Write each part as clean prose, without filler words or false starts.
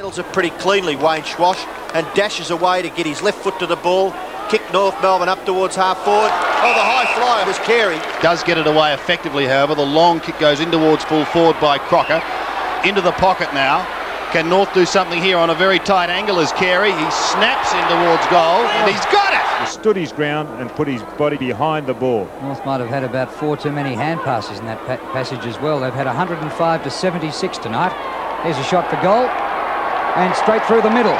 handles it pretty cleanly, Wayne Schwash, and dashes away to get his left foot to the ball. Kick North Melbourne up towards half forward. Oh, the high flyer was Carey. Does get it away effectively, however. The long kick goes in towards full forward by Crocker. Into the pocket now. Can North do something here on a very tight angle as Carey? He snaps in towards goal, and he's got it! He stood his ground and put his body behind the ball. North might have had about 4 too many hand passes in that passage as well. They've had 105 to 76 tonight. Here's a shot for goal, and straight through the middle.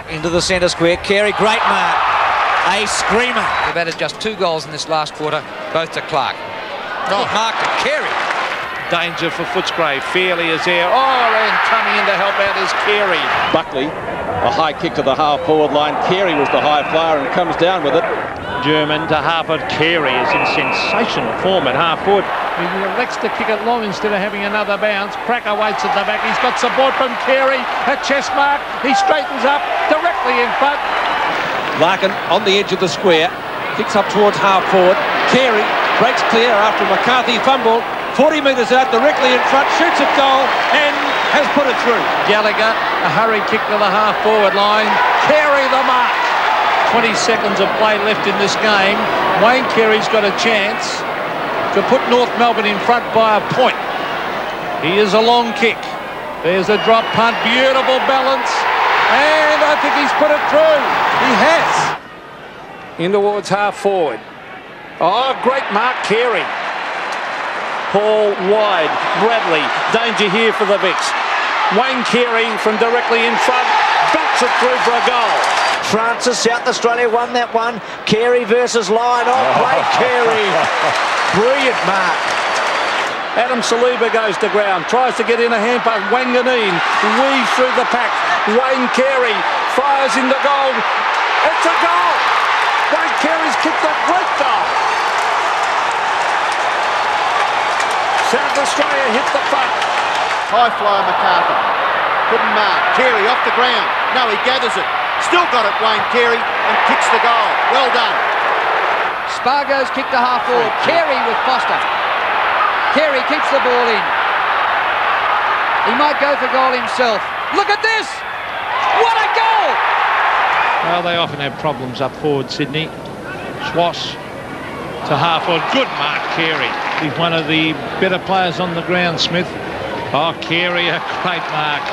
Into the centre square, Carey, great mark. A screamer. They've added just 2 goals in this last quarter, both to Clark. Good mark to Carey. Danger for Footscray. Fairley is there. Oh, and coming in to help out is Carey. Buckley, a high kick to the half-forward line. Carey was the high flyer and comes down with it. German to half-forward. Carey is in sensational form at half-forward. He elects to kick it long instead of having another bounce. Cracker waits at the back. He's got support from Carey. A chest mark. He straightens up directly in front. Larkin on the edge of the square. Kicks up towards half-forward. Carey breaks clear after McCarthy fumble. 40 metres out, directly in front, shoots at goal and has put it through. Gallagher, a hurry kick to the half-forward line. Carey the mark. 20 seconds of play left in this game. Wayne Carey's got a chance to put North Melbourne in front by a point. Here's a long kick. There's a drop punt, beautiful balance, and I think he's put it through. He has. In towards half-forward. Oh, great mark, Carey. Paul wide, Bradley, danger here for the Vicks. Wayne Carey from directly in front, bats it through for a goal. Francis, South Australia won that one. Carey versus line. Oh, play Carey. Brilliant mark. Adam Saliba goes to ground, tries to get in a hand pass. Wanganeen weaves through the pack. Wayne Carey fires in the goal. It's a goal. Wayne Carey's kicked a great goal. South Australia hit the front. High flyer McCarthy. Couldn't mark. Carey off the ground. No, he gathers it. Still got it, Wayne Carey, and kicks the goal. Well done. Spargo's kick to half forward. Carey with Foster. Carey keeps the ball in. He might go for goal himself. Look at this! What a goal! Well, they often have problems up forward, Sydney. Schwass to half forward. Good mark, Carey. He's one of the better players on the ground, Smith. Oh, Carey, a great mark.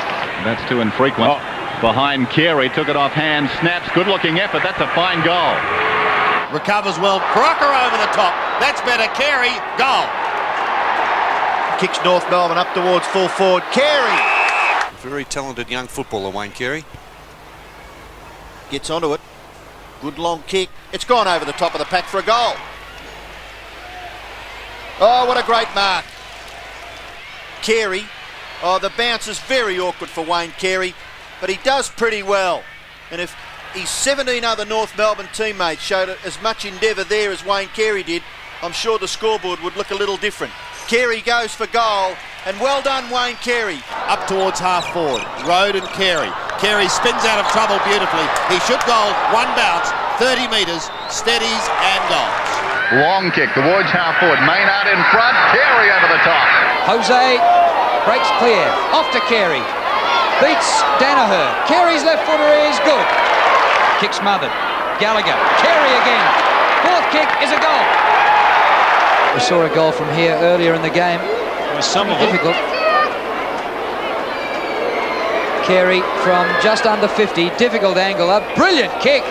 That's too infrequent. Behind Carey, took it off hand, snaps, good-looking effort. That's a fine goal. Recovers well. Crocker over the top. That's better. Carey, goal. Kicks North Melbourne up towards full forward. Carey. Very talented young footballer, Wayne Carey. Gets onto it. Good long kick. It's gone over the top of the pack for a goal. Oh, what a great mark. Carey. Oh, the bounce is very awkward for Wayne Carey, but he does pretty well. And if his 17 other North Melbourne teammates showed as much endeavour there as Wayne Carey did, I'm sure the scoreboard would look a little different. Carey goes for goal, and well done, Wayne Carey. Up towards half-forward. Road and Carey. Carey spins out of trouble beautifully. He should goal, one bounce, 30 metres, steadies and goals. Long kick towards half-forward. Maynard in front, Carey over the top. Jose breaks clear. Off to Carey. Beats Danaher. Carey's left footer is good. Kick smothered. Gallagher. Carey again. Fourth kick is a goal. We saw a goal from here earlier in the game. It was some of it. Difficult. Carey from just under 50. Difficult angle. A brilliant kick.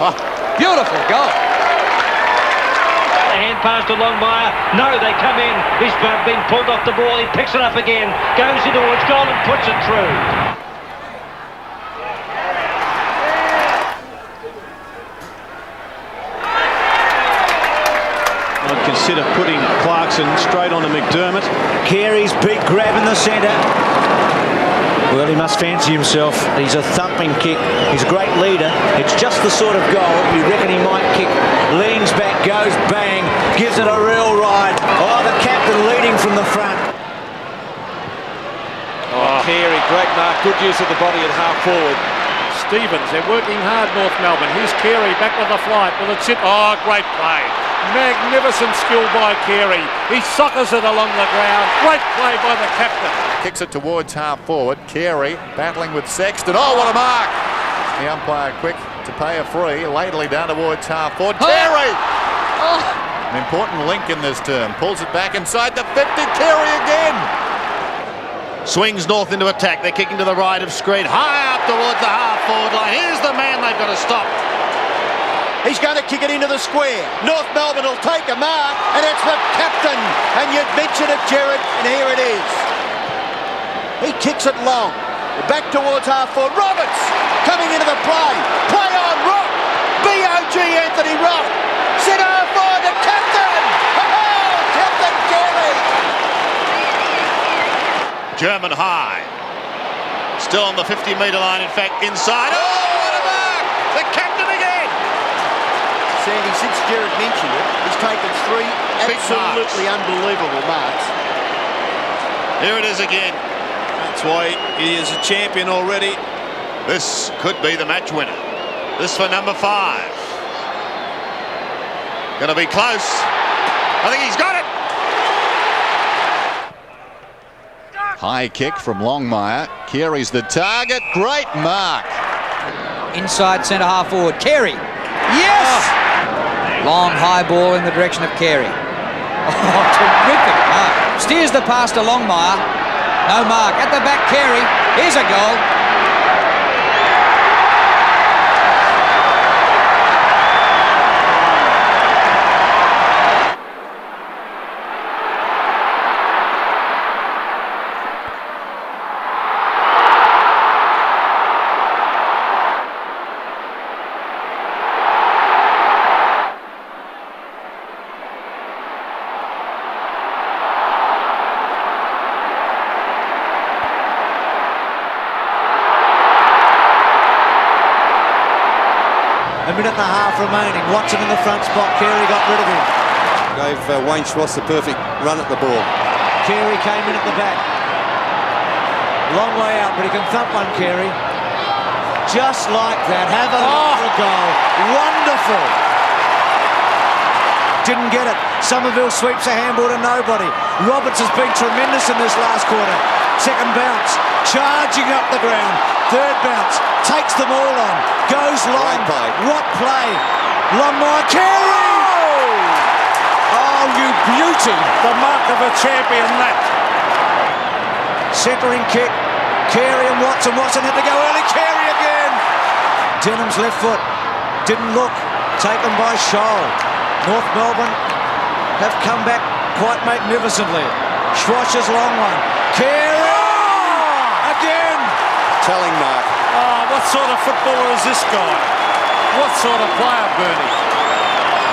Beautiful goal. Hand pass to Longmire. No, they come in. He's been pulled off the ball. He picks it up again. Goes in towards goal and puts it through. I'd consider putting Clarkson straight onto McDermott. Carey's big grab in the centre. Well, he must fancy himself. He's a thumping kick. He's a great leader. It's just the sort of goal you reckon he might kick. Leans back, goes bang, gives it a real ride. Oh, the captain leading from the front. Oh, Carey, great mark. Good use of the body at half-forward. Stevens, they're working hard, North Melbourne. Here's Carey back with a flight. Will it sit? Oh, great play. Magnificent skill by Carey. He soccers it along the ground. Great play by the captain. Kicks it towards half forward. Carey battling with Sexton. Oh, what a mark! The umpire quick to pay a free. Lately down towards half forward. Carey! An important link in this term. Pulls it back inside the 50. Carey again! Swings North into attack. They're kicking to the right of screen. High up towards the half-forward line. Here's the man they've got to stop. He's going to kick it into the square. North Melbourne will take a mark, and it's the captain. And you'd mention it, Jared, and here it is. He kicks it long. Back towards half-forward. Roberts coming into the play. Play on Rock. B.O.G. Anthony Rock. Centre half-forward, the captain. Oh, Captain Carey. German high. Still on the 50-metre line, in fact, inside. Oh, what a mark! The captain again! Sandy, since Jared mentioned it, he's taken 3 absolutely unbelievable marks. Here it is again. That's why he is a champion already. This could be the match winner. This for number 5. Gonna be close. I think he's got it! High kick from Longmire. Carey's the target. Great mark. Inside centre half forward. Carey. Yes! Long high ball in the direction of Carey. Oh, terrific mark. Steers the pass to Longmire. No mark. At the back, Carey. Here's a goal. A minute and a half remaining. Watson in the front spot. Carey got rid of him. Gave Wayne Schwartz the perfect run at the ball. Carey came in at the back. Long way out, but he can thump one, Carey. Just like that. Have a look for a goal. Wonderful. Didn't get it. Somerville sweeps a handball to nobody. Roberts has been tremendous in this last quarter. Second bounce. Charging up the ground. Third bounce. Takes them all on. Goes long. What play. Longmire. Carey! Oh, you beauty. The mark of a champion, that. Centering kick. Carey and Watson. Watson had to go early. Carey again. Denham's left foot. Didn't look. Taken by Scholl. North Melbourne have come back quite magnificently. Schwartz's long one. Carey! Again! Telling mark. Oh, what sort of footballer is this guy? What sort of player, Bernie?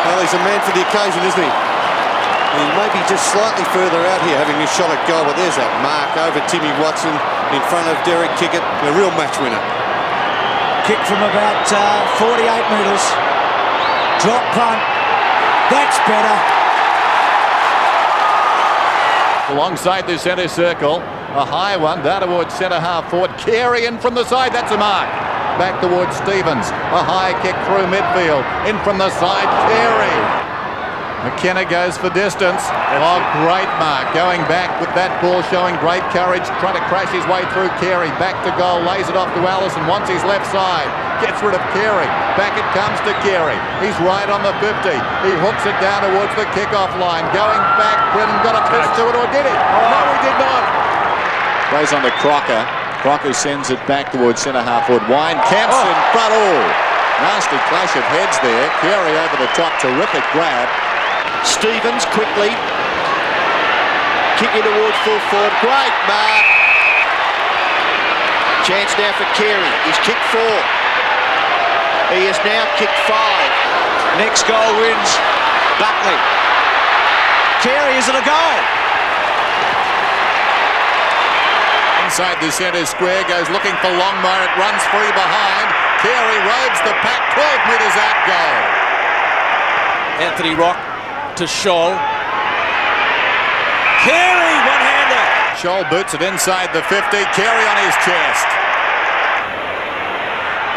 Well, he's a man for the occasion, isn't he? He may be just slightly further out here having his shot at goal, but there's that mark over Timmy Watson in front of Derek Kickett. A real match winner. Kick from about 48 metres. Drop punt. That's better. Alongside the centre circle, a high one down towards centre half forward. Carey in from the side, that's a mark. Back towards Stevens, a high kick through midfield. In from the side, Carey. McKenna goes for distance. Oh, great mark. Going back with that ball, showing great courage, trying to crash his way through Carey. Back to goal, lays it off to Allison, wants his left side. Gets rid of Carey. Back it comes to Carey. He's right on the 50. He hooks it down towards the kick-off line. Going back, Brennan got a fist to it, or did he? No, he did not. Plays on to Crocker. Crocker sends it back towards centre half forward. Wine camps in front. Oh, nasty clash of heads there. Carey over the top. Terrific grab. Stevens quickly. Kicking towards full forward. Great mark. Chance now for Carey. He's kicked 4. He has now kicked 5. Next goal wins Buckley. Carey, is it a goal? Inside the centre square, goes looking for Longmire. It runs free behind. Carey roves the pack, 12 metres out, goal. Anthony Rock to Scholl. Carey, one-hander. Scholl boots it inside the 50. Carey on his chest.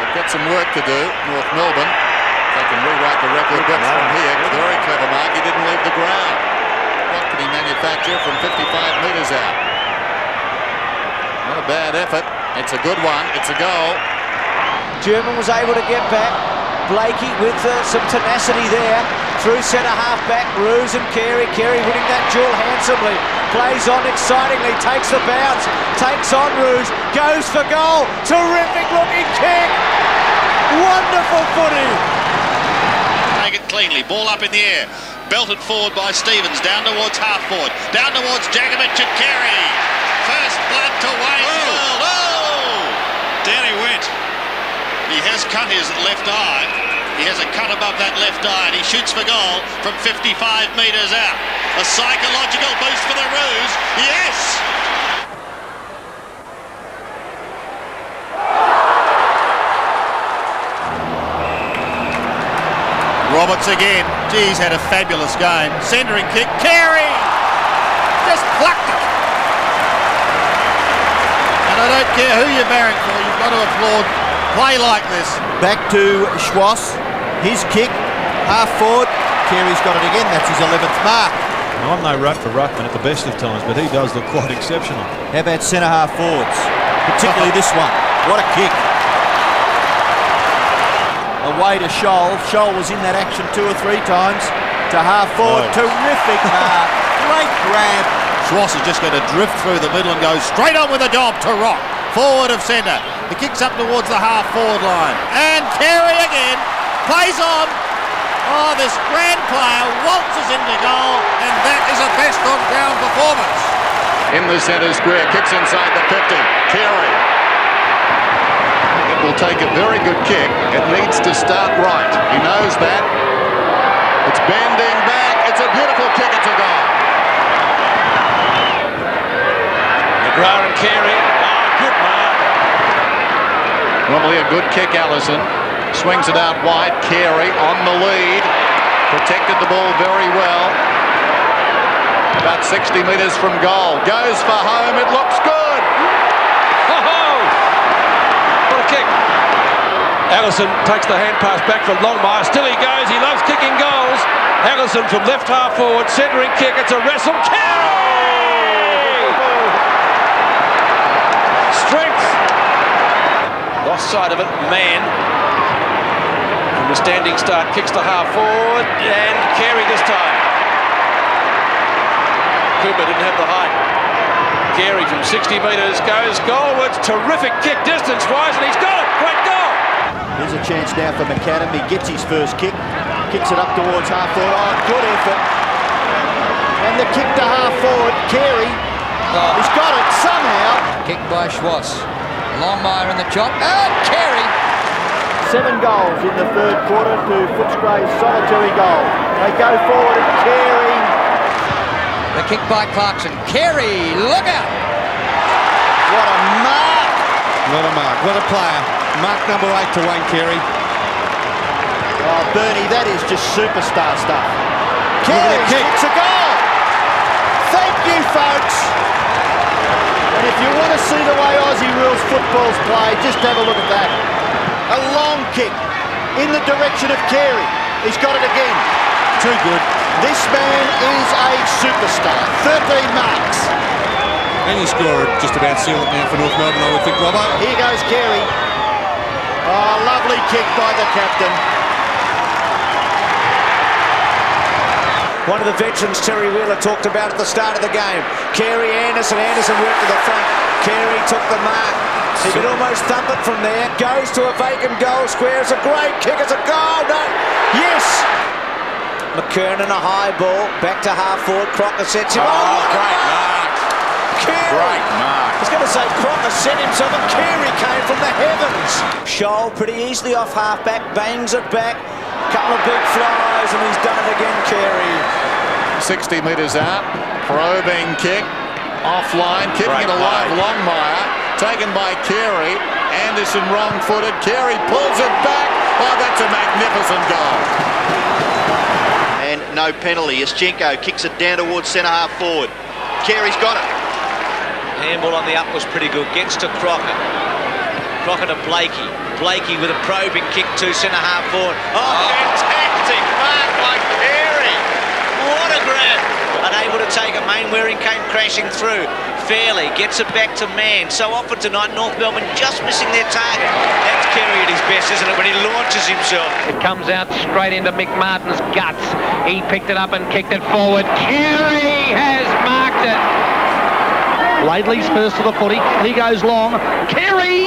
They've got some work to do, North Melbourne. They've can rewrite the record books from here. Very clever mark. He didn't leave the ground. What can he manufacture from 55 metres out? Not a bad effort. It's a good one. It's a goal. German was able to get back. Blakey with some tenacity there. Through centre half back, Roos and Carey. Carey winning that duel handsomely. Plays on excitingly, takes the bounce, takes on Roos, goes for goal. Terrific looking kick. Wonderful footy. Take it cleanly, ball up in the air. Belted forward by Stevens, down towards half forward. Down towards Jakovic and Carey. First blood to Wayne. Oh! Down he went. He has cut his left eye. He has a cut above that left eye and he shoots for goal from 55 metres out. A psychological boost for the Roos. Yes! Roberts again. Geez, had a fabulous game. Centering kick. Carey! Just plucked it. And I don't care who you're barring for, you've got to applaud play like this. Back to Schwass. His kick, half forward. Carey's got it again. That's his 11th mark. Now, I'm no ruck for ruckman at the best of times, but he does look quite exceptional. How about centre half forwards? Particularly this one. What a kick. Away to Scholl. Scholl was in that action 2 or 3 times. To half forward. Oh. Terrific mark. Great grab. Schwass is just going to drift through the middle and go straight on with a job to Rock. Forward of centre. The kick's up towards the half forward line. And Carey again. Plays on. Oh, this grand player waltzes into goal, and that is a best on ground performance. In the centre square, kicks inside the 50. Carey. It will take a very good kick. It needs to start right. He knows that. It's bending back. It's a beautiful kick. It's a goal. McGrath and Carey. Oh, good mark. Normally a good kick, Allison. Swings it out wide. Carey on the lead. Protected the ball very well. About 60 metres from goal. Goes for home. It looks good. Oh! What a kick. Allison takes the hand pass back from Longmire. Still he goes. He loves kicking goals. Allison from left half forward. Centering kick. It's a wrestle. Carey! Strength. Lost sight of it. Man. The standing start, kicks to half forward, and Carey this time. Cooper didn't have the height. Carey from 60 metres goes goalwards, terrific kick distance-wise, and he's got it. Great goal. Here's a chance now for McAdam. He gets his first kick, kicks it up towards half forward. Oh, good effort. And the kick to half forward, Carey. He's got it somehow. Kick by Schwass. Longmire in the chop, and Carey. 7 goals in the 3rd quarter to Footscray's solitary goal. They go forward and Carey. The kick by Clarkson. Carey, look out! What a mark! What a mark. What a player. Mark number 8 to Wayne Carey. Oh, Bernie, that is just superstar stuff. Carey kicks a goal! Thank you, folks! And if you want to see the way Aussie rules football's played, just have a look at that. A long kick in the direction of Carey. He's got it again. Too good. This man is a superstar. 13 marks. Any scorer just about seal it now for North Melbourne, I would think, Robbo. Here goes Carey. Oh, lovely kick by the captain. One of the veterans, Terry Wheeler, talked about at the start of the game. Carey, Anderson worked to the front. Carey took the mark. He could almost thump it from there. Goes to a vacant goal square. It's a great kick. It's a goal. No. Yes. McKernan, a high ball. Back to half forward. Crocker sets him. Oh, great mark. Carey. Great mark. I was going to say Crocker set himself, and Carey came from the heavens. Scholl pretty easily off half back. Bangs it back. Couple of big flies, and he's done it again, Carey. 60 metres out. Probing kick. Offline. Keeping it alive. Longmire. Taken by Carey. Anderson wrong-footed. Carey pulls it back. Oh, that's a magnificent goal. And no penalty. Yaschenko kicks it down towards centre half forward. Carey's got it. Handball on the up was pretty good. Gets to Crocker. Crocker to Blakey. Blakey with a probing kick to centre-half forward. Oh, fantastic mark by Carey. What a grab. Unable to take it. Mainwaring came crashing through. Fairley gets it back to man. So often tonight, North Melbourne just missing their target. That's Carey at his best, isn't it, when he launches himself? It comes out straight into Mick Martin's guts. He picked it up and kicked it forward. Carey has marked it. Laidley's first to the footy. He goes long. Carey!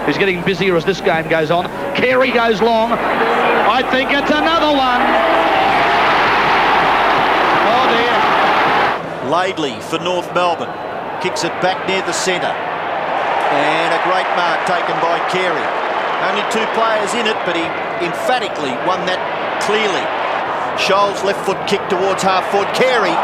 He's getting busier as this game goes on. Carey goes long. I think it's another one. Oh dear. Laidley for North Melbourne. Kicks it back near the centre. And a great mark taken by Carey. Only two players in it, but he emphatically won that clearly. Scholl's left foot kick towards half forward. Carey.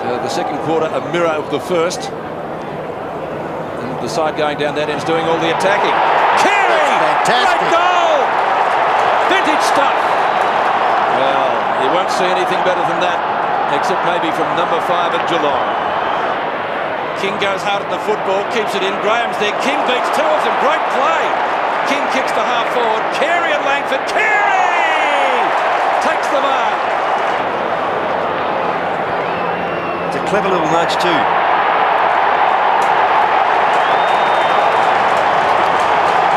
So the second quarter, a mirror of the first. And the side going down that end's doing all the attacking. Carey! Fantastic. Great goal! Vintage stuff. Well, you won't see anything better than that, except maybe from number 5 at Geelong. King goes hard at the football, keeps it in. Graham's there. King beats two of them. Great play. King kicks to half forward. Carey and Langford. Carey takes the mark. It's a clever little nudge too.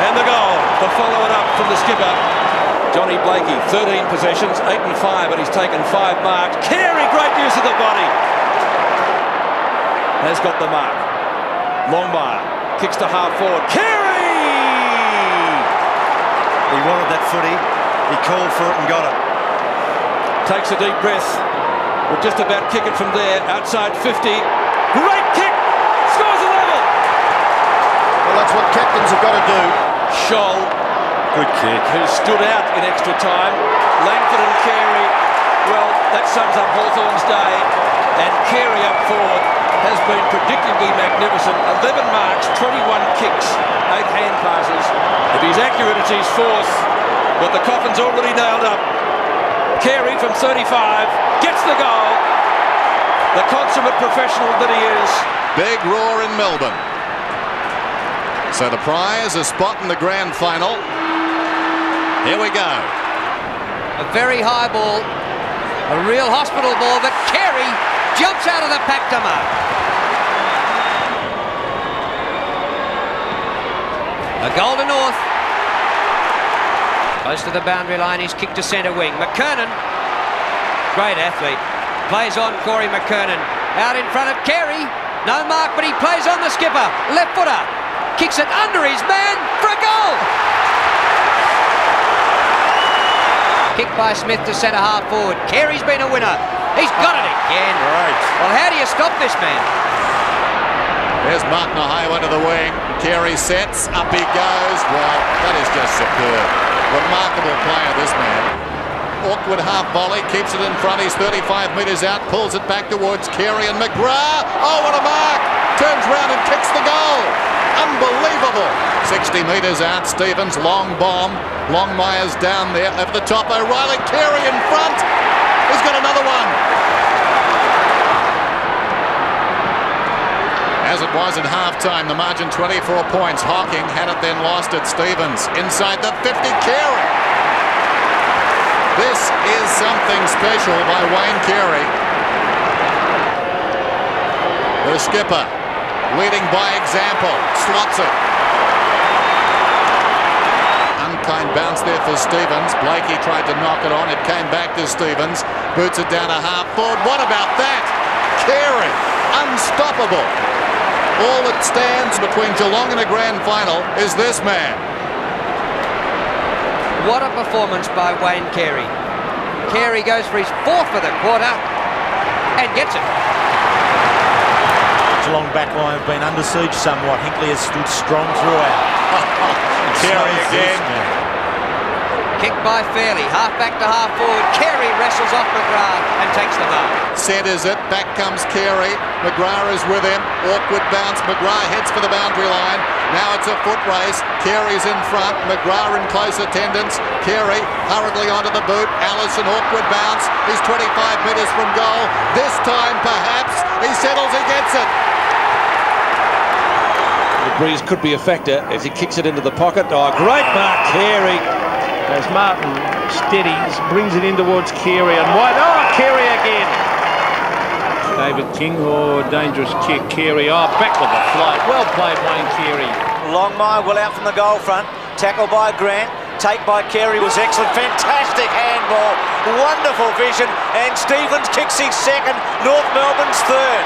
And the goal to follow it up from the skipper. Johnny Blakey, 13 possessions, 8 and 5, but he's taken 5 marks. Carey, great use of the body. Has got the mark. Longmire kicks to half forward. Carey! He wanted that footy. He called for it and got it. Takes a deep breath. Will just about kick it from there. Outside 50. Great kick! Scores a level! Well, that's what captains have got to do. Scholl. Good kick. Who stood out in extra time. Langford and Carey. Well, that sums up Hawthorn's day. And Carey up forward has been predictably magnificent. 11 marks, 21 kicks, 8 hand passes. If he's accurate, it's his 4th. But the coffin's already nailed up. Carey from 35 gets the goal. The consummate professional that he is. Big roar in Melbourne. So the prize, a spot in the grand final. Here we go. A very high ball, a real hospital ball, but Carey jumps out of the pack to mark. A goal to North. Close to the boundary line, he's kicked to centre wing. McKernan, great athlete, plays on Corey McKernan. Out in front of Carey, no mark, but he plays on the skipper. Left footer, kicks it under his man for a goal. Kick by Smith to centre half forward. Carey's been a winner. He's got it again. Right. Well, how do you stop this man? There's Martin Ohio to the wing. Carey sets, up he goes. Well, that is just superb. Remarkable player, this man. Awkward half volley, keeps it in front. He's 35 metres out, pulls it back towards Carey and McGrath. Oh, what a mark! Turns round and kicks the goal. Unbelievable. 60 metres out, Stevens, long bomb. Longmire's down there, over the top. O'Reilly, Carey in front. He's got another one. As it was at half-time, the margin 24 points. Hawking had it, then lost it. Stevens inside the 50. Carey. This is something special by Wayne Carey. The skipper, leading by example, slots it. Unkind bounce there for Stevens. Blakey tried to knock it on. It came back to Stevens. Boots it down to half forward. What about that? Carey, unstoppable. All that stands between Geelong and a grand final is this man. What a performance by Wayne Carey. Carey goes for his 4th for the quarter and gets it. Geelong backline have been under siege somewhat. Hinkley has stood strong throughout. Carey again. Kick by Fairley, half back to half forward. Carey wrestles off McGrath and takes the mark. Centres it, back comes Carey. McGrath is with him. Awkward bounce. McGrath heads for the boundary line. Now it's a foot race. Carey's in front. McGrath in close attendance. Carey hurriedly onto the boot. Allison, awkward bounce. He's 25 metres from goal. This time, perhaps, he settles, he gets it. breeze could be a factor as he kicks it into the pocket. Oh, great mark, Carey. As Martin steadies, brings it in towards Carey and wide. Oh, Carey again. David King, dangerous kick. Carey, back with the flight. Well played, Wayne Carey. Longmire well out from the goal front. Tackle by Grant. Take by Carey was excellent. Fantastic handball. Wonderful vision. And Stevens kicks his second. North Melbourne's third.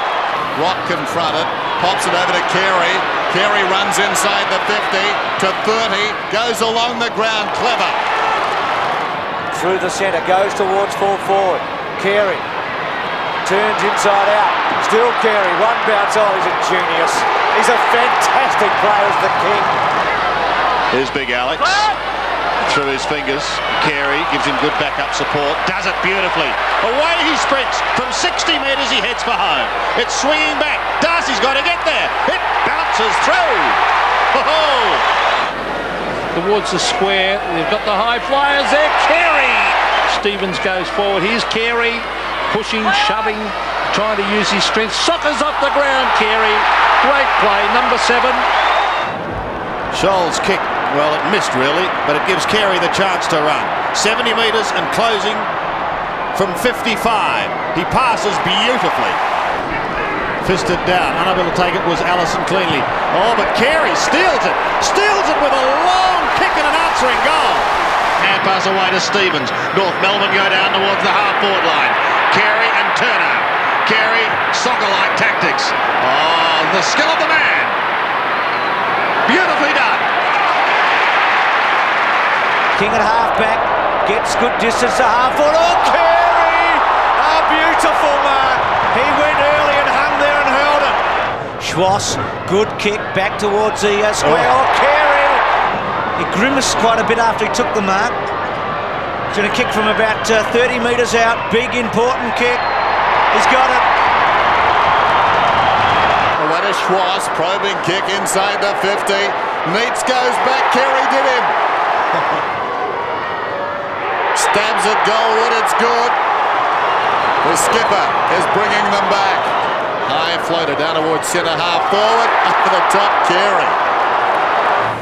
Rock confronted. Pops it over to Carey. Carey runs inside the 50 to 30. Goes along the ground. Clever. Through the centre. Goes towards full forward. Carey. Turns inside out. Still Carey. One bounce. Oh, he's a genius. He's a fantastic player as the king. Here's Big Alex. Through his fingers. Carey gives him good backup support. Does it beautifully. Away he sprints. From 60 metres he heads for home. It's swinging back. Darcy's got to get there. It bounces through. Oh! Towards the square. They've got the high flyers there. Carey! Stevens goes forward. Here's Carey. Pushing, shoving, trying to use his strength. Soccers off the ground, Carey. Great play, number 7. Scholl's kick, well, it missed really, but it gives Carey the chance to run. 70 metres and closing from 55. He passes beautifully. Fisted down, unable to take it was Allison cleanly. Oh, but Carey steals it with a long kick and an answering goal. And pass away to Stevens. North Melbourne go down towards the half-forward line. Carey and Turner. Carey, soccer-like tactics. Oh, the skill of the man. Beautifully done. King at half-back. Gets good distance to half-forward. Oh, Carey! A beautiful mark. He went early and hung there and held it. Schwass, good kick back towards the square. Oh, Carey! He grimaced quite a bit after he took the mark. He's going to kick from about 30 metres out. Big, important kick. He's got it. What a Schwass probing kick inside the 50. Neitz goes back. Carey did him. Stabs at goalwood. It's good. The skipper is bringing them back. High floater down towards centre half forward. Up to the top, Carey.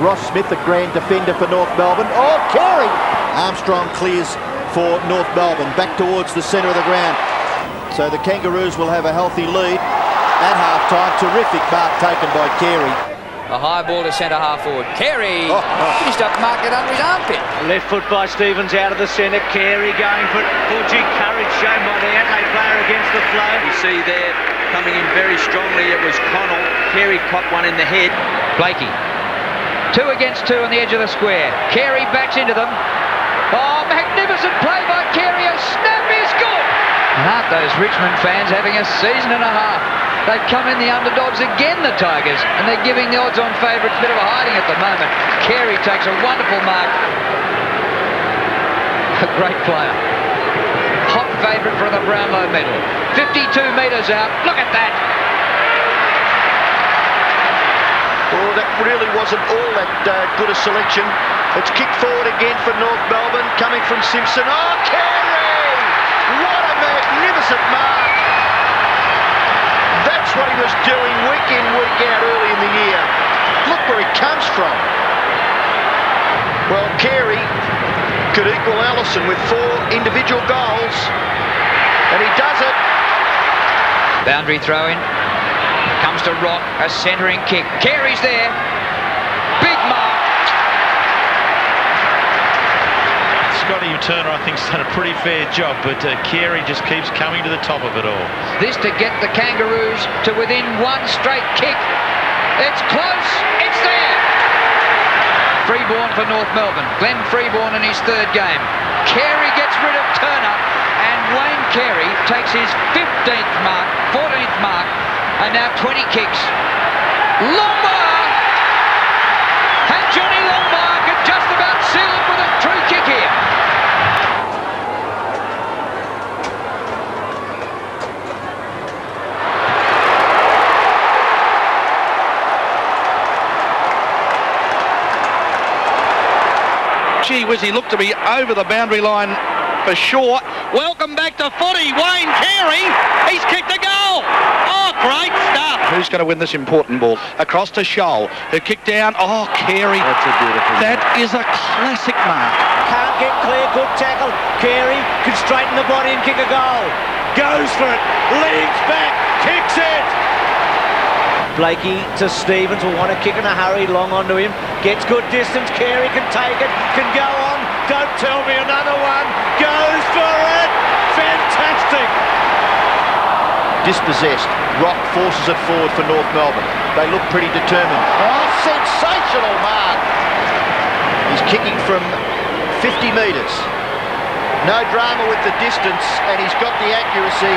Ross Smith, a grand defender for North Melbourne. Oh, Carey! Armstrong clears for North Melbourne, back towards the centre of the ground. So the Kangaroos will have a healthy lead at half-time. Terrific mark taken by Carey. A high ball to centre half forward. Carey finished up, marked it under his armpit. Left foot by Stevens out of the centre. Carey going for it. Fuji, courage shown by the Adelaide player against the flow. You see there, coming in very strongly, it was Connell. Carey caught one in the head. Blakey. 2 against 2 on the edge of the square. Carey backs into them. Oh, magnificent play by Carey. A snap is good. And aren't those Richmond fans having a season and a half? They've come in the underdogs again, the Tigers, and they're giving the odds-on favourites a bit of a hiding at the moment. Carey takes a wonderful mark. A great player. Hot favourite for the Brownlow medal. 52 metres out. Look at that. Oh, that really wasn't all that good a selection. It's kicked forward again for North Melbourne, coming from Simpson. Oh, Carey! What a magnificent mark! That's what he was doing week in, week out early in the year. Look where he comes from. Well, Carey could equal Allison with 4 individual goals, and he does it. Boundary throw in. Comes to Rock, a centering kick. Carey's there. Big mark. Scotty Turner, I think, has done a pretty fair job, but Carey just keeps coming to the top of it all. This to get the Kangaroos to within 1 straight kick. It's close. It's there. Freeborn for North Melbourne. Glenn Freeborn in his 3rd game. Carey gets rid of Turner, and Wayne Carey takes his 15th mark, 14th mark, and now 20 kicks. Longmire! And Johnny Longmire could just about seal it with a true kick here. Gee whiz, he looked to be over the boundary line for short. Welcome back to footy, Wayne Carey. He's kicked a goal. Oh, great stuff. Who's going to win this important ball? Across to Shoal, who kicked down. Oh, Carey. That's a beautiful. That is a classic mark. Can't get clear, good tackle. Carey can straighten the body and kick a goal. Goes for it, leans back, kicks it. Blakey to Stevens, will want to kick in a hurry, long onto him. Gets good distance, Carey can take it, can go on. Don't tell me another one. Goes for it. Fantastic. Dispossessed. Rock forces it forward for North Melbourne. They look pretty determined. Oh, sensational mark. He's kicking from 50 metres. No drama with the distance, and he's got the accuracy.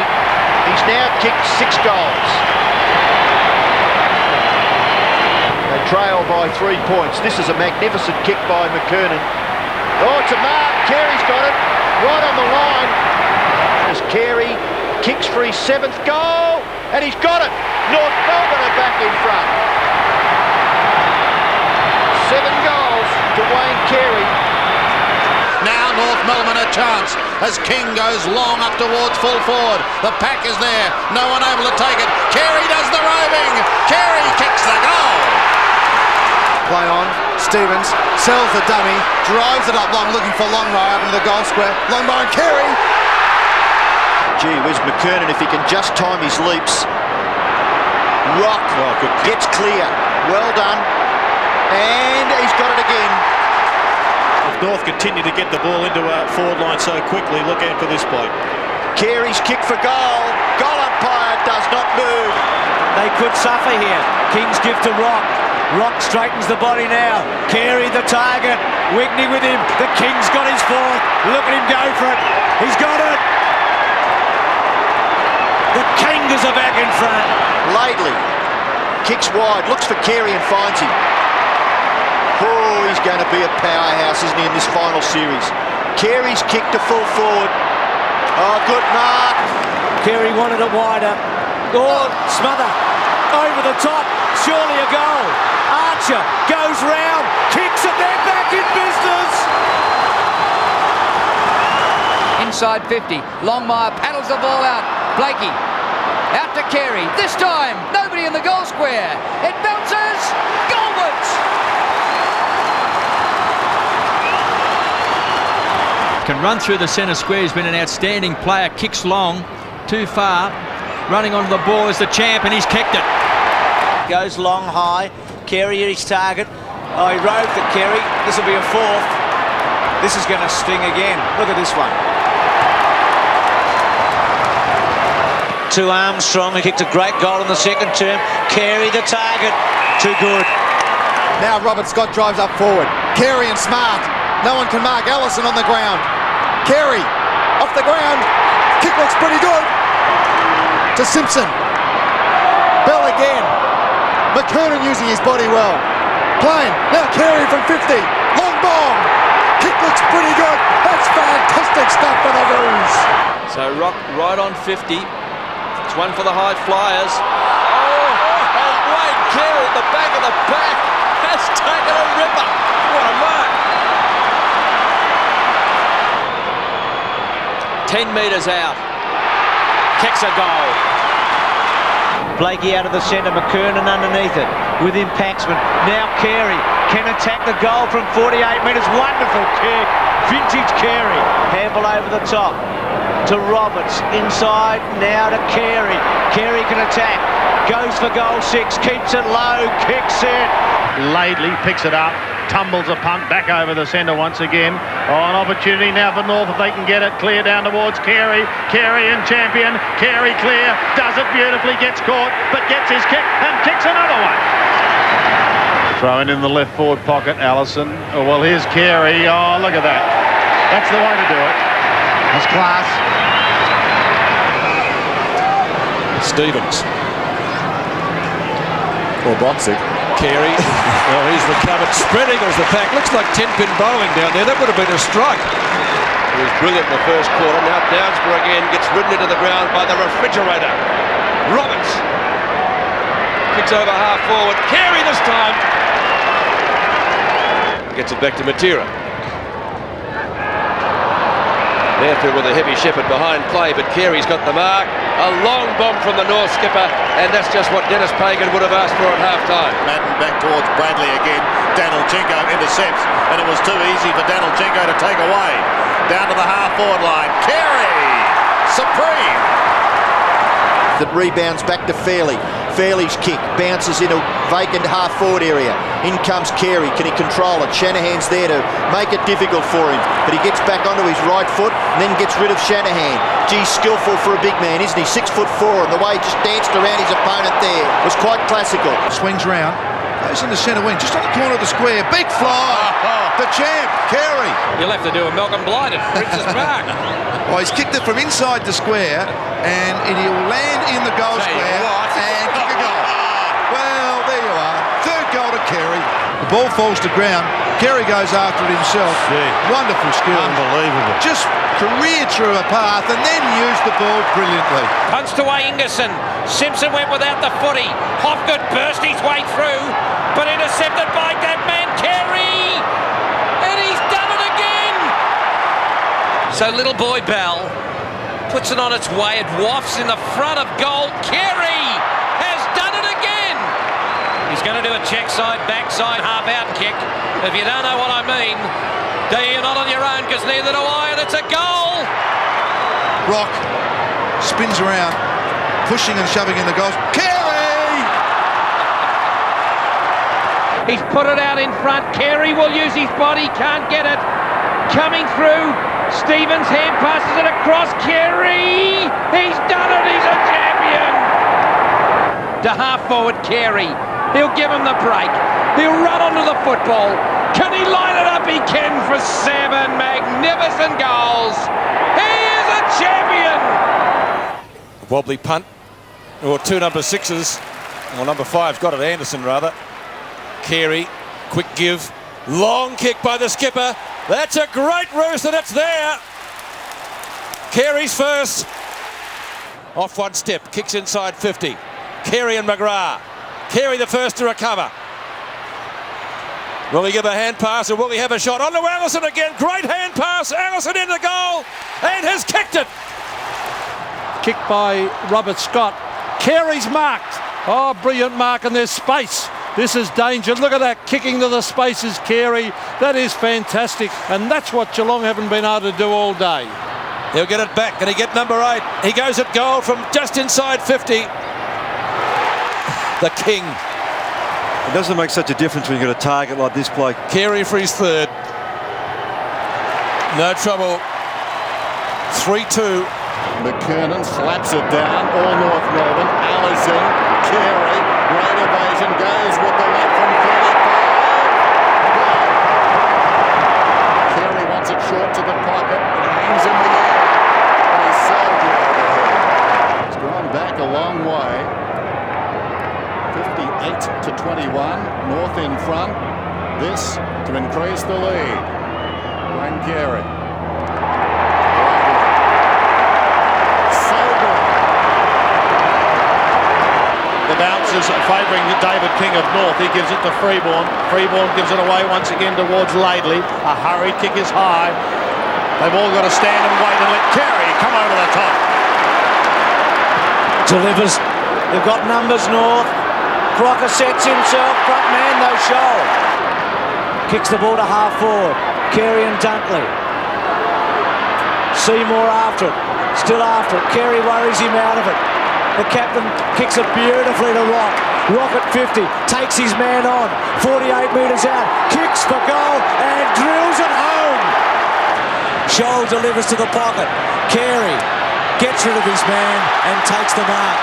He's now kicked 6 goals. They trail by 3 points. This is a magnificent kick by McKernan. Oh, it's a mark. Carey's got it. Right on the line. As Carey kicks for his 7th goal, and he's got it. North Melbourne are back in front. 7 goals to Wayne Carey. Now North Melbourne a chance as King goes long up towards full forward. The pack is there. No one able to take it. Carey does the roving. Carey kicks the goal. Play on. Stevens sells the dummy, drives it up long, looking for Longmire up into the goal square. Longmire and Carey. Gee whiz, McKernan, if he can just time his leaps. Rock gets clear. Well done. And he's got it again. If North continue to get the ball into a forward line so quickly, look out for this bloke. Carey's kick for goal. Goal umpire does not move. They could suffer here. King's give to Rock. Rock straightens the body now. Carey the target. Wigney with him. The King's got his 4th. Look at him go for it. He's got it. The Kangas are back in front. Laidley kicks wide. Looks for Carey and finds him. Oh, he's going to be a powerhouse, isn't he, in this final series? Carey's kick to full forward. Oh, good mark. Carey wanted it wider. Oh, smother. Over the top. Surely a goal. Archer goes round. Kicks it. They're back in business. Inside 50. Longmire paddles the ball out. Blakey. Out to Carey. This time, nobody in the goal square. It bounces. Goalwards. Can run through the centre square. He's been an outstanding player. Kicks long, too far. Running onto the ball is the champ, and he's kicked it. Goes long, high. Carey at his target. Oh, he roved at Carey. This will be a 4th. This is going to sting again. Look at this one. To Armstrong, who kicked a great goal in the second term. Carey the target. Too good. Now Robert Scott drives up forward. Carey and Smart. No one can mark Allison on the ground. Carey off the ground. Kick looks pretty good. To Simpson. Bell again. McKernan using his body well. Playing. Now Carey from 50. Long bomb. Kick looks pretty good. That's fantastic stuff for the Roos. So Rock right on 50. It's one for the high flyers. Oh, and Wayne Carey at the back of the pack has taken a ripper. What a mark. 10 metres out. Kicks a goal. Blakey out of the centre, McKernan underneath it. With him, Paxman. Now Carey can attack the goal from 48 metres. Wonderful kick. Vintage Carey. Handball over the top to Roberts. Inside, now to Carey. Carey can attack. Goes for goal 6. Keeps it low. Kicks it. Laidley picks it up. Tumbles a punt back over the centre once again. Oh, an opportunity now for North if they can get it clear down towards Carey. Carey and champion. Carey clear. Does it beautifully. Gets caught, but gets his kick and kicks another one. Thrown in the left forward pocket, Allison. Oh, well, here's Carey. Oh, look at that. That's the way to do it. That's class. Stevens. Or Boxic. Carey. Well, he's recovered. Spreading as the pack. Looks like 10-pin bowling down there. That would have been a strike. He was brilliant in the first quarter. Now Downsborough again gets ridden into the ground by the refrigerator. Roberts. Kicks over half forward. Carey this time. Gets it back to Matera. Therefore with a heavy shepherd behind play, but Carey's got the mark. A long bomb from the North skipper, and that's just what Denis Pagan would have asked for at half-time. Madden back towards Bradley again. Danilchenko intercepts, and it was too easy for Danilchenko to take away. Down to the half-forward line. Carey! Supreme! That rebounds back to Fairley. Fairley's kick bounces in a vacant half-forward area. In comes Carey. Can he control it? Shanahan's there to make it difficult for him, but he gets back onto his right foot and then gets rid of Shanahan. Gee, skillful for a big man, isn't he? 6'4", and the way he just danced around his opponent there was quite classical. Swings round, goes in the centre wing, just on the corner of the square. Big fly! The champ, Carey. You'll have to do a Malcolm Blight at Prince's Park. Well, he's kicked it from inside the square, and he'll land in the goal square and kick a goal. Well, there you are. Third goal to Carey. The ball falls to ground. Carey goes after it himself. Yeah. Wonderful skill. Unbelievable. Just careered through a path and then used the ball brilliantly. Punched away Ingerson. Simpson went without the footy. Hopgood burst his way through, but intercepted by that man Carey. And he's done it again. So little boy Bell puts it on its way. It wafts in the front of goal. Carey has done it again. He's going to do a check side, backside, half-out kick. If you don't know what I mean, you're not on your own, because neither do I, and it's a goal. Rock spins around, pushing and shoving in the goals. Carey! He's put it out in front. Carey will use his body, can't get it. Coming through, Stevens hand passes it across. Carey! He's done it, he's a champion! To half-forward Carey. He'll give him the break. He'll run onto the football. Can he line it up? He can for 7 magnificent goals. He is a champion! Wobbly punt, or 2 number 6s, or number 5's got it, Anderson rather. Carey, quick give, long kick by the skipper. That's a great roost, and it's there. Carey's first. Off one step, kicks inside 50. Carey and McGrath. Carey the first to recover. Will he give a hand pass, or will he have a shot? On to Allison again. Great hand pass. Allison in the goal and has kicked it. Kicked by Robert Scott. Carey's marked. Oh, brilliant mark, and there's space. This is danger. Look at that, kicking to the spaces, Carey. That is fantastic, and that's what Geelong haven't been able to do all day. He'll get it back. Can he get number 8? He goes at goal from just inside 50. The King. It doesn't make such a difference when you've got a target like this bloke. Carey for his third. No trouble. 3-2. McKernan slaps it down. All North Melbourne. Allison, Carey, great evasion, goes with the left from 35. Carey wants it short to the pocket. It hangs in the air. And he's so good overhead. He's gone back a long way. 58-21, North in front. This to increase the lead. Wayne Carey. So good. The bouncers favouring David King of North. He gives it to Freeborn. Freeborn gives it away once again towards Laidley. A hurried kick is high. They've all got to stand and wait and let Carey come over the top. Delivers. They've got numbers, North. Crocker sets himself, front man, no shoal. Kicks the ball to half forward. Carey and Dunkley. Seymour after it. Still after it. Carey worries him out of it. The captain kicks it beautifully to Rock. Rock at 50. Takes his man on. 48 metres out. Kicks for goal and drills it home. Shoal delivers to the pocket. Carey gets rid of his man and takes the mark.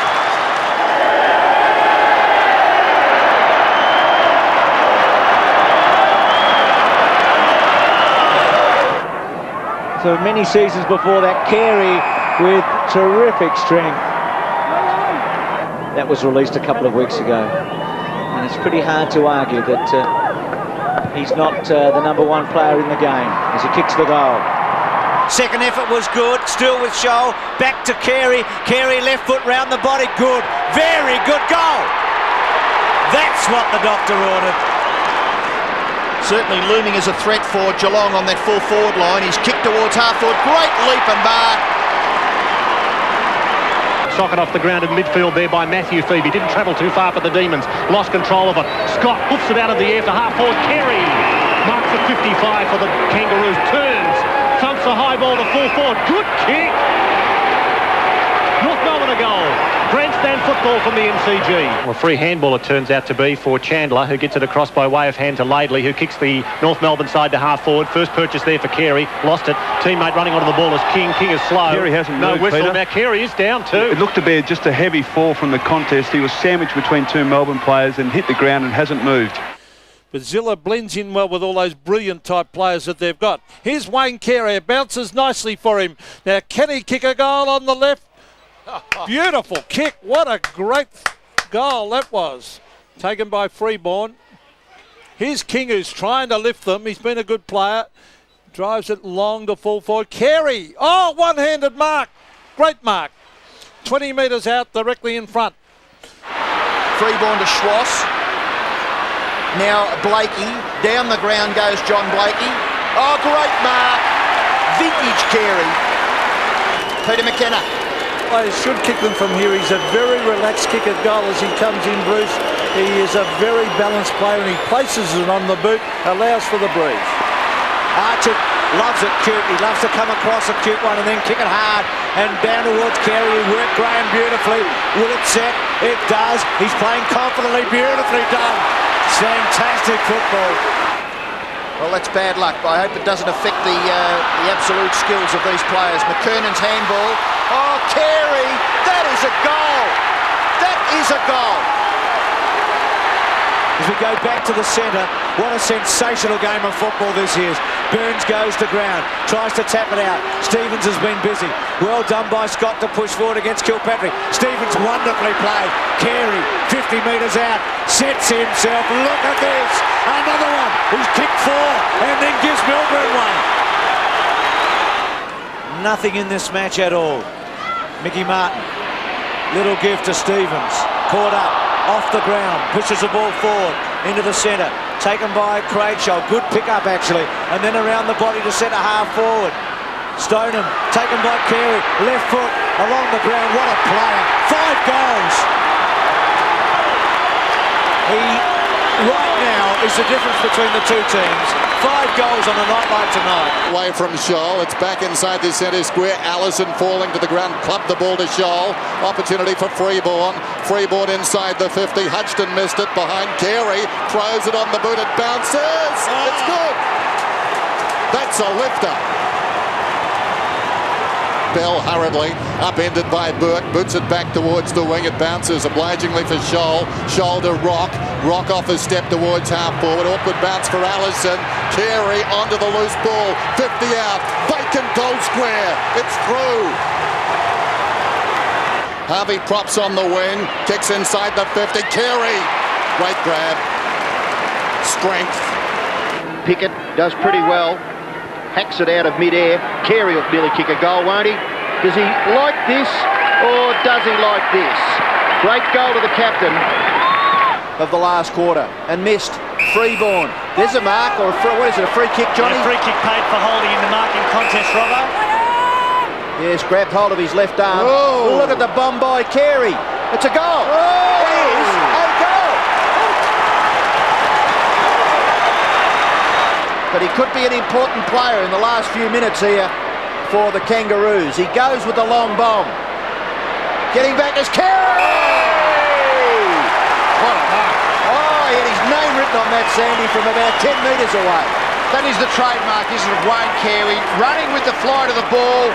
So many seasons before that, Carey with terrific strength. That was released a couple of weeks ago. And it's pretty hard to argue that he's not the number 1 player in the game as he kicks the goal. Second effort was good, still with Shoal. Back to Carey. Carey left foot round the body. Good. Very good goal. That's what the doctor ordered. certainly looming as a threat for Geelong on that full forward line. He's kicked towards half forward. Great leap and mark. Socket off the ground in midfield there by Matthew Phoebe. Didn't travel too far for the Demons. Lost control of it. Scott hoofs it out of the air to half forward. Carey marks at 55 for the Kangaroos. Turns. Thumps a high ball to full forward. Good kick. North Melbourne a goal. Grandstand football from the MCG. Well, a free handball it turns out to be for Chandler, who gets it across by way of hand to Laidley, who kicks the North Melbourne side to half forward. First purchase there for Carey. Lost it. Teammate running onto the ball is King. King is slow. Carey hasn't moved, whistle. Peter. Now Carey is down too. It looked to be just a heavy fall from the contest. He was sandwiched between two Melbourne players and hit the ground and hasn't moved. But Zilla blends in well with all those brilliant type players that they've got. Here's Wayne Carey. It bounces nicely for him. Now, can he kick a goal on the left? Beautiful kick. What a great goal that was. Taken by Freeborn. Here's King, who's trying to lift them. He's been a good player. Drives it long to full forward. Carey. Oh, one-handed mark. Great mark. 20 metres out, directly in front. Freeborn to Schwass. Now Blakey. Down the ground goes John Blakey. Oh, great mark. Vintage Carey. Peter McKenna. Players should kick them from here. He's a very relaxed kick at goal as he comes in, Bruce. He is a very balanced player and he places it on the boot, allows for the breeze. Archer loves it cute. He loves to come across a cute one and then kick it hard and down towards Carey, who worked Graham beautifully. Will it set? It does. He's playing confidently. Beautifully done. It's fantastic football. Well, that's bad luck, but I hope it doesn't affect the absolute skills of these players. McKernan's handball. Oh, Carey! That is a goal! That is a goal! As we go back to the centre, what a sensational game of football this is. Burns goes to ground, tries to tap it out. Stevens has been busy. Well done by Scott to push forward against Kilpatrick. Stevens wonderfully played. Carey, 50 metres out, sets himself. Look at this! Another one. He's kicked four and then gives Milburn one. Nothing in this match at all. Mickey Martin, little give to Stevens. Caught up, off the ground, pushes the ball forward into the centre. Taken by Cradeshaw. Good pick-up actually. And then around the body to centre half forward. Stoneham, taken by Carey. Left foot along the ground. What a player. 5 goals. He, right now, is the difference between the two teams. 5 goals on a night like tonight. Away from Scholl. It's back inside the centre square. Allison falling to the ground. Clubbed the ball to Scholl. Opportunity for Freeborn. Freeborn inside the 50. Hutchton missed it behind Carey. Throws it on the boot. It bounces. It's good. That's a lifter. Bell hurriedly, upended by Burke, boots it back towards the wing, it bounces obligingly for Scholl, Scholl to Rock off his step towards half forward, awkward bounce for Allison, Carey onto the loose ball, 50 out, vacant goal square, it's through. Harvey props on the wing, kicks inside the 50, Carey, great grab, strength. Pickett does pretty well. Hacks it out of mid-air. Carey will nearly kick a goal, won't he? Does he like this or does he like this? Great goal to the captain. Of the last quarter and missed. Freeborn. There's a mark or what is it, a free kick, Johnny? Yeah, free kick paid for holding in the marking contest, Robbo. Yes, grabbed hold of his left arm. Oh. Look at the bomb by Carey. It's a goal. It is a goal. But he could be an important player in the last few minutes here for the Kangaroos. He goes with the long bomb. Getting back is Carey! What a mark. Oh, he had his name written on that, Sandy, from about 10 metres away. That is the trademark, isn't it, Wayne Carey? Running with the flight of the ball.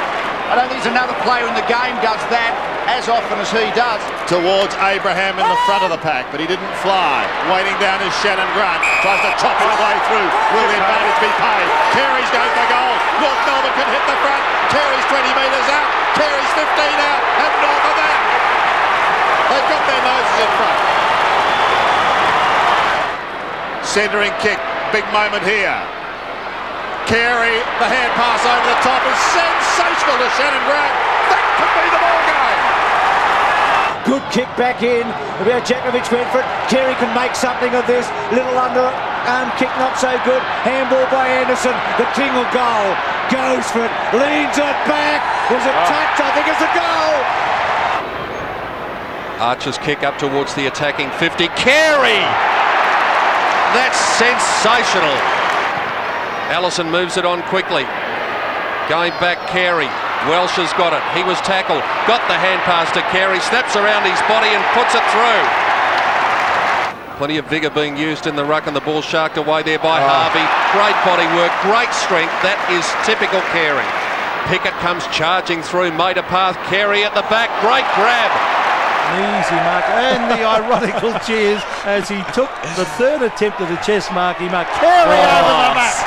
I don't think there's another player in the game does that as often as he does. Towards Abraham in the front of the pack, but he didn't fly. Waiting down is Shannon Grant. Tries to chop his way through. Will the advantage be paid? Carey's going for goal. North Melbourne can hit the front. Carey's 20 metres out. Carey's 15 out. And north of that. They've got their noses in front. Centering kick. Big moment here. Carey, the hand pass over the top is sensational to Shannon Grant. That could be the ball game. Good kick back in. About Jakovic went for it. Carey can make something of this. Little under arm kick not so good. Handball by Anderson. The king will goal. Goes for it. Leans it back. Was it touch? I think it's a goal. Archer's kick up towards the attacking 50. Carey! That's sensational. Allison moves it on quickly. Going back, Carey. Welsh has got it. He was tackled. Got the hand pass to Carey. Snaps around his body and puts it through. Plenty of vigour being used in the ruck, and the ball sharked away there by Harvey. Great body work, great strength. That is typical Carey. Pickett comes charging through, made a path. Carey at the back. Great grab. Easy mark, and the ironical cheers as he took the third attempt at the chest mark. He marked Carey over the back.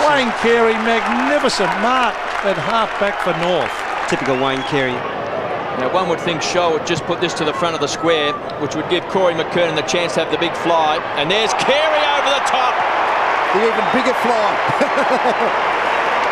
Wayne Carey, magnificent mark at half back for North. Typical Wayne Carey. Now, one would think Shaw would just put this to the front of the square, which would give Corey McKernan the chance to have the big fly. And there's Carey over the top. The even bigger fly.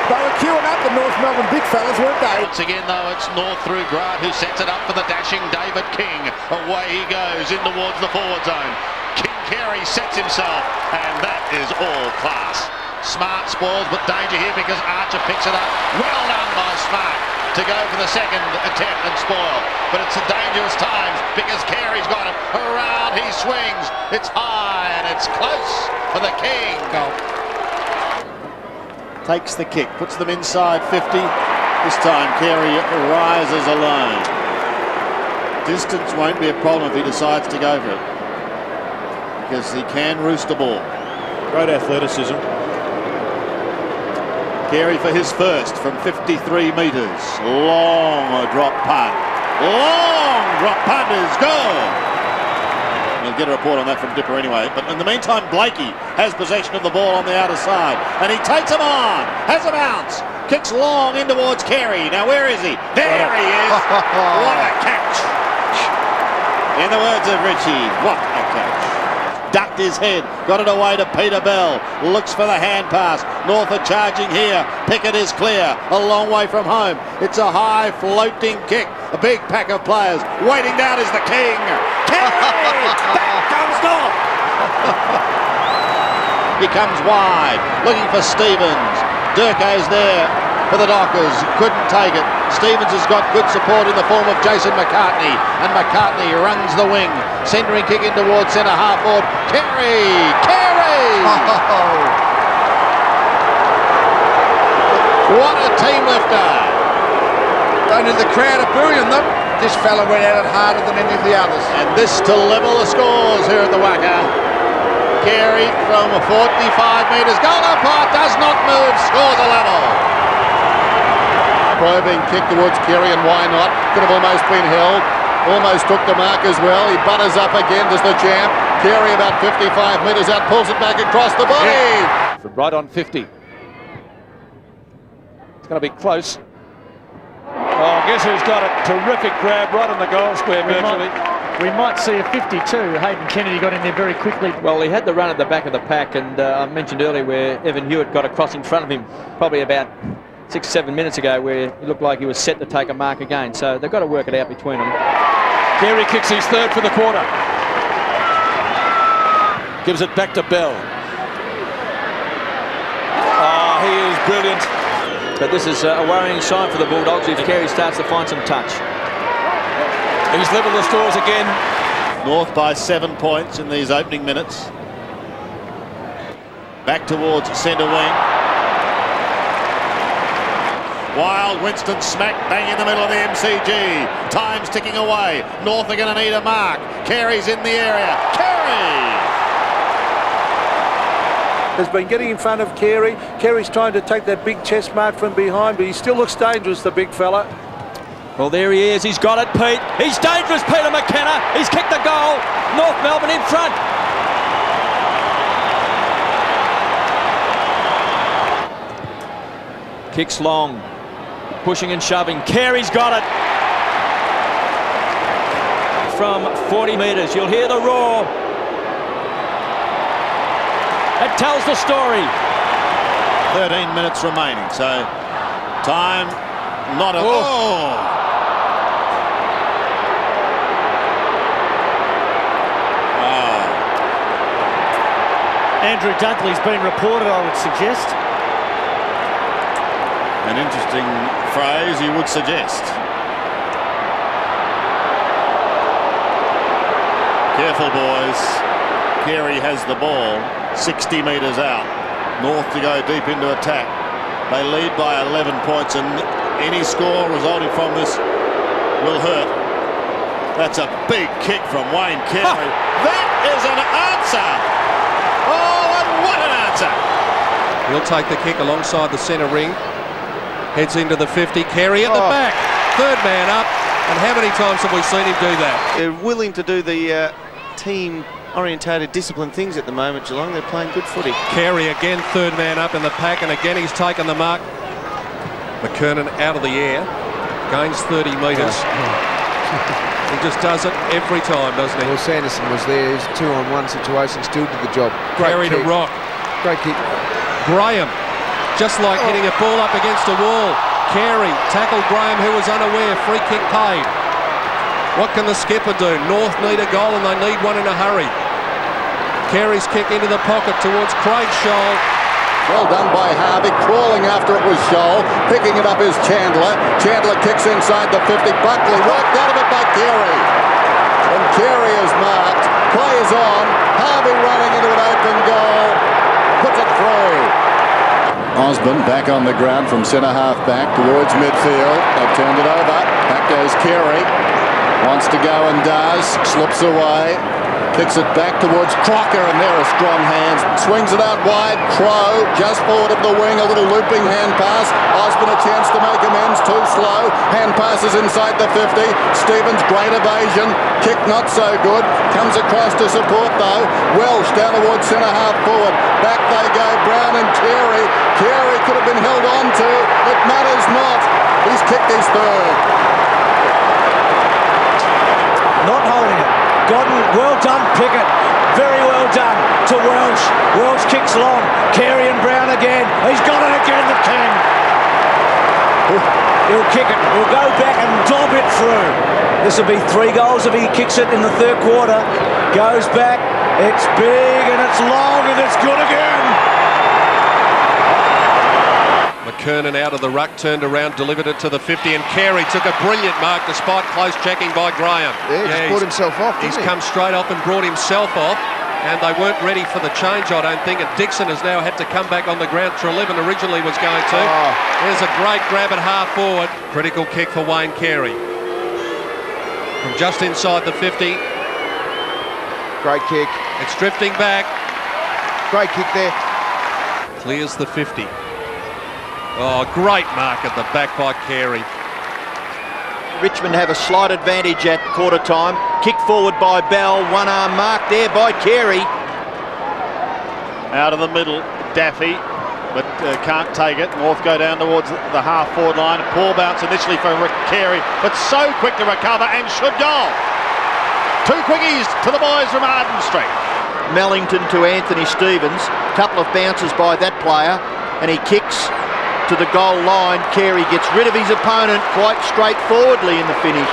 They were queuing up the North Melbourne big fellas, weren't they? Once again, though, it's North through Grant, who sets it up for the dashing David King. Away he goes in towards the forward zone. King Carey sets himself, and that is all class. Smart spoils, but danger here because Archer picks it up. Well done by Smart to go for the second attempt and spoil. But it's a dangerous times because Carey's got it. Around he swings. It's high and it's close for the King. Goal. Takes the kick, puts them inside 50. This time Carey rises alone. Distance won't be a problem if he decides to go for it, because he can roost the ball. Great athleticism. Carey for his first from 53 metres. Long drop punt. Long drop punt is good. We'll get a report on that from Dipper anyway. But in the meantime, Blakey has possession of the ball on the outer side. And he takes him on. Has a bounce. Kicks long in towards Carey. Now where is he? There he is. What a catch. In the words of Richie, what a catch. Ducked his head. Got it away to Peter Bell. Looks for the hand pass. North are charging here. Pickett is clear. A long way from home. It's a high floating kick. A big pack of players. Waiting down is the King. Carey! Back comes North! He comes wide. Looking for Stevens. Durkay's there for the Dockers. Couldn't take it. Stevens has got good support in the form of Jason McCartney. And McCartney runs the wing. Centering kick in towards centre half forward. Carey! Carey! What a team lifter! Only the crowd are booing them. This fella went at it harder than any of the others. And this to level the scores here at the Wacker. Carey from 45 metres. Goal umpire does not move. Scores a level. Pro being kicked towards Carey, and why not? Could have almost been held. Almost took the mark as well. He butters up again, does the champ. Carey about 55 metres out, pulls it back across the body. Yeah. Right on 50. It's going to be close. Oh, guess who's got it? Terrific grab right on the goal square virtually. We might see a 52. Hayden Kennedy got in there very quickly. Well, he had the run at the back of the pack, and I mentioned earlier where Evan Hewitt got across in front of him probably about 6-7 minutes ago, where he looked like he was set to take a mark again. So they've got to work it out between them. Carey kicks his third for the quarter. Gives it back to Bell. Oh, he is brilliant. But this is a worrying sign for the Bulldogs if Carey starts to find some touch. He's levelled the scores again. North by 7 points in these opening minutes. Back towards centre wing. Wild Winston smack bang in the middle of the MCG. Time's ticking away. North are going to need a mark. Carey's in the area. Carey! Has been getting in front of Carey. Carey's trying to take that big chest mark from behind, but he still looks dangerous, the big fella. Well, there he is. He's got it, Pete. He's dangerous, Peter McKenna. He's kicked the goal. North Melbourne in front. Kicks long. Pushing and shoving. Carey's got it. From 40 metres. You'll hear the roar. It tells the story. 13 minutes remaining, so time not a... Oh! Andrew Dudley's been reported, I would suggest. An interesting phrase, you would suggest. Careful, boys. Carey has the ball, 60 metres out. North to go deep into attack. They lead by 11 points, and any score resulting from this will hurt. That's a big kick from Wayne Carey. That is an answer. Oh, and what an answer. He'll take the kick alongside the centre ring. Heads into the 50. Carey at the back. Third man up. And how many times have we seen him do that? They're willing to do the team-orientated, disciplined things at the moment, Geelong. They're playing good footy. Carey again, third man up in the pack, and again he's taken the mark. McKernan out of the air. Gains 30 metres. He just does it every time, doesn't he? Well, Sanderson was there. His 2-on-1 situation still did the job. Carey to rock. Great kick. Graham, just like hitting a ball up against a wall. Carey tackled Graham, who was unaware. Free kick paid. What can the skipper do? North need a goal, and they need one in a hurry. Carey's kick into the pocket towards Craig Scholl. Well done by Harvey, crawling after it was Scholl. Picking it up is Chandler. Chandler kicks inside the 50. Buckley worked out of it by Carey. And Carey is marked. Play is on. Harvey running into an open goal. Puts it through. Osborne back on the ground from centre-half back towards midfield. They've turned it over. Back goes Carey. Wants to go and does. Slips away. Kicks it back towards Crocker, and there are strong hands. Swings it out wide. Crow just forward of the wing. A little looping hand pass. Osborne a chance to make amends. Too slow. Hand passes inside the 50. Stevens great evasion. Kick not so good. Comes across to support though. Welsh down towards centre half forward. Back they go. Brown and Carey. Carey could have been held on to. It matters not. He's kicked his third. Not holding it. Godden, well done, Pickett. Very well done to Welsh. Welsh kicks long. Carey and Brown again. He's got it again, the King. He'll kick it. He'll go back and dob it through. This will be 3 goals if he kicks it in the third quarter. Goes back. It's big and it's long and it's good again. McKernan out of the ruck, turned around, delivered it to the 50, and Carey took a brilliant mark despite close checking by Graham. Yeah, just brought himself off, He's come straight off and brought himself off, and they weren't ready for the change, I don't think, and Dixon has now had to come back on the ground. Trelivin originally was going to. There's a great grab at half forward. Critical kick for Wayne Carey. From just inside the 50. Great kick. It's drifting back. Great kick there. Clears the 50. Oh, great mark at the back by Carey. Richmond have a slight advantage at quarter time. Kick forward by Bell. One arm mark there by Carey. Out of the middle, Daffy, but can't take it. North go down towards the half-forward line. Poor bounce initially for Carey, but so quick to recover and should goal. 2 quickies to the boys from Arden Street. Mellington to Anthony Stevens. Couple of bounces by that player, and he kicks to the goal line. Carey gets rid of his opponent quite straightforwardly in the finish.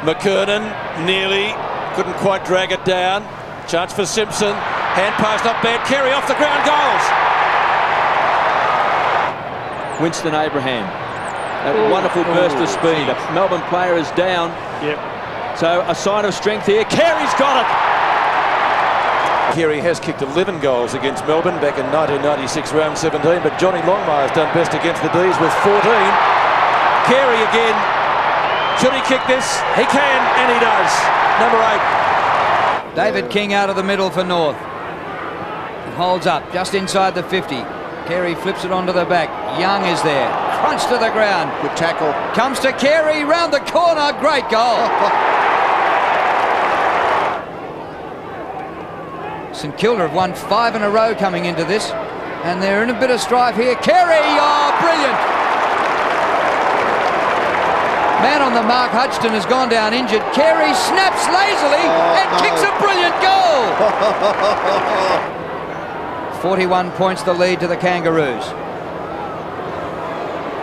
McKernan nearly couldn't quite drag it down. Chance for Simpson. Hand pass not bad. Carey off the ground. Goals. Winston Abraham. A wonderful burst of speed. A Melbourne player is down. Yep. So a sign of strength here. Carey's got it. Carey has kicked 11 goals against Melbourne back in 1996 round 17, but Johnny Longmire's done best against the D's with 14. Carey again. Should he kick this? He can, and he does. Number 8. David King out of the middle for North. Holds up just inside the 50. Carey flips it onto the back. Young is there. Crunch to the ground. Good tackle. Comes to Carey round the corner. Great goal. St Kilda have won 5 in a row coming into this, and they're in a bit of strife here. Carey, oh, brilliant! Man on the mark, Hudson has gone down injured. Carey snaps lazily and kicks a brilliant goal! 41 points the lead to the Kangaroos.